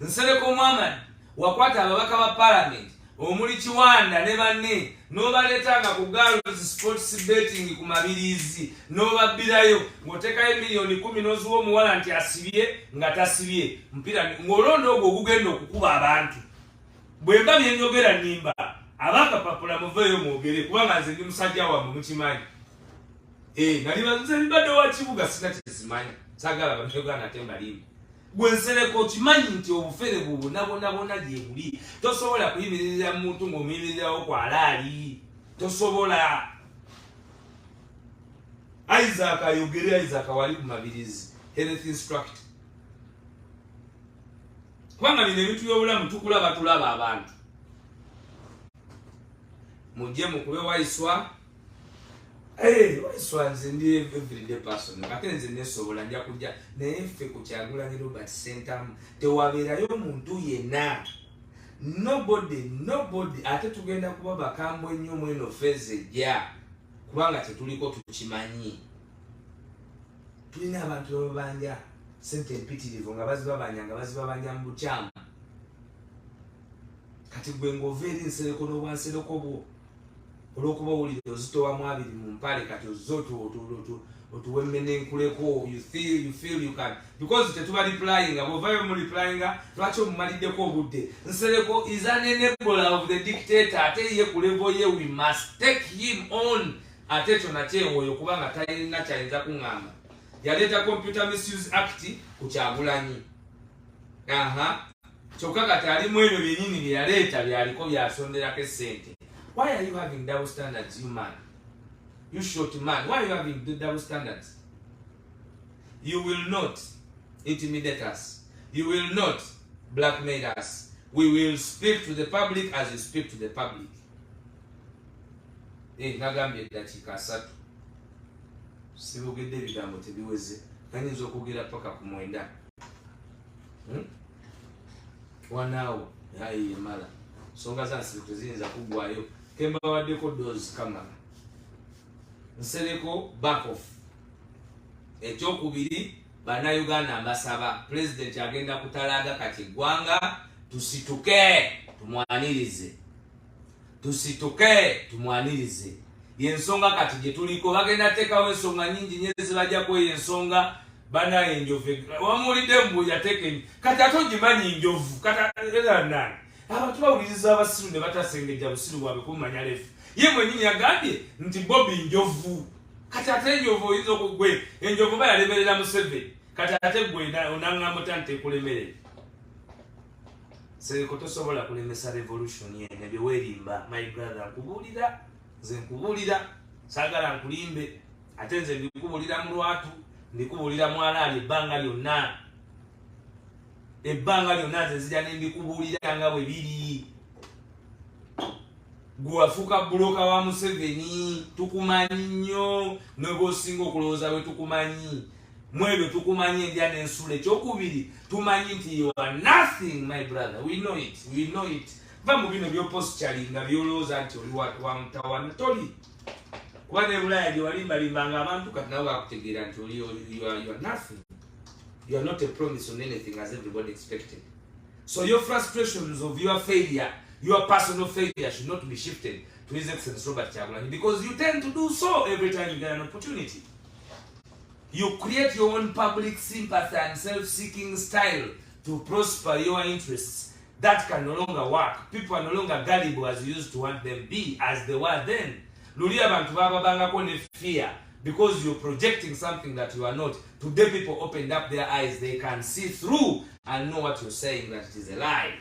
Nsereko Muhammadi wakwata ababaka ba parliament omuli Kiwanda ne banne n'obaleetanga ku girls sports betting ku mabirizi n'obabbirayo ng'otekayo miliyoni 10 n'ozuwa omuwala nti asibye nga tasibye mpira ng'olonda ogwo ogugenda okukuba abantu bwe mba byenjogera nnimba abakapapula muveeyo mwogere kubanga nze ndi musajja wammwe mukimanyi nali banze mbadde wa kibuga sina kizimanya sagala bamegana ate mbalimba gwe Nsereko kimanyi nti obufere bubonabona gye buli tosobola kuyimirira muntu ng'omuyimirirawo kwalaali tosobola Isaac ayogere Isaac wali ku mabirizi health instructor kubanga bino ebintu by'obulamu tukulaba tulaba abantu mujje mukube Waiswa Waiswa nze ndi everyday person ate nze nesobola nja kujja naye ffe ku Kyagulanyi Robert Center tewabeerayo muntu yenna nobody ate tugenda kuba bakambwe nnyo mweno feze ejja kubanga tetuliko tukimanyi. Tulina abantu babanja sente empitirivu nga bazibabanja mu bukyamu. Kati gwe ng'ova eri Nsereko n'obwansereko bwo olw'okuba owulire ozitowamu abiri mu mpale kati otuwemmenenkuleko you feel you can because tetuba replying bw'ovaayo mu replying lwaki omumaliddeko obudde. Nsereko is an enabler of the dictator ate ye ku level ye we must take him on ate ekyo nakyewoyo kubanga talina kyayinza kuŋŋamba. Yaleeta Computer Misuse Act ku Kyagulanyi. Kyokka kati alimu ebyo byennyini bye yaleeta byaliko byasonderako essente. Why are you having double standards, you man? You short man. Why are you having double standards? You will not intimidate us. You will not blackmail us. We will speak to the public as you speak to the public. Nagambye eddakiika 3. Sibogedde ebigambo tebiweze. Kanyinza okwogera paka ku 9. Wanaawo yayi emala. Songa za Nsereko ziyinza kuggwayo. Kemba waddeko dozi kamala. Nsereko back off. Ekyokubiri bannayuganda mbasaba President agenda kutalaaga kati eggwanga tusituke tumwanirize. Tusituke tumwanirize. Yensonga kati gye tuliko bagenda teekawo ensonga nnyingi nnyo ezibajjako ensonga bana enjovu wamulidde mbu yateke kati ate ogimanyi enjovu kati nani abantu bawuliriza abasiru ne batasengejja busiru bwabwe kumanya lefu ye mwennyini yagambye nti Bobi njovu kati ate enjovu oyinza okugwe enjovu bayalemerera Museveni kati ate gwe onaŋŋamba otya ntekulemerera. Nsereko tosobola kulemesa revolution yene bye weerimba my brother nkubuulira nze nkubuulira saagala nkulimbe ate nze ndikubuulira mu lwatu ndikubuulira mwalaali ebbanga lyonna nze nzija nembikubuulira nga bwe biri. Gwe wafuuka buloka wa Museveni tukumanyi nnyo nebwosinga okulowooza bwe tukumanyi mwebyo tukumanyi endya n'ensula. Ekyokubiri tumanyi nti you are nothing my brother, we know it. Va mu bino by'opositali nga byolowooza nti oli wa mutawana toli kuba ne Bulaaya gye walimbalimbanga abantu kati nabo bakutegeera nti you are nothing. You are not a promise on anything as everybody expected. So your frustrations of your failure, your personal failure should not be shifted to His Excellency Robert Kyagulanyi because you tend to do so every time you get an opportunity. You create your own public sympathy and self-seeking style to prosper your interests. That can no longer work. People are no longer gullible as you used to want them be, as they were then. Luli abantu bababangako ne fear because you're projecting something that you are not. Today people opened up their eyes, they can see through and know what you're saying that it is a lie.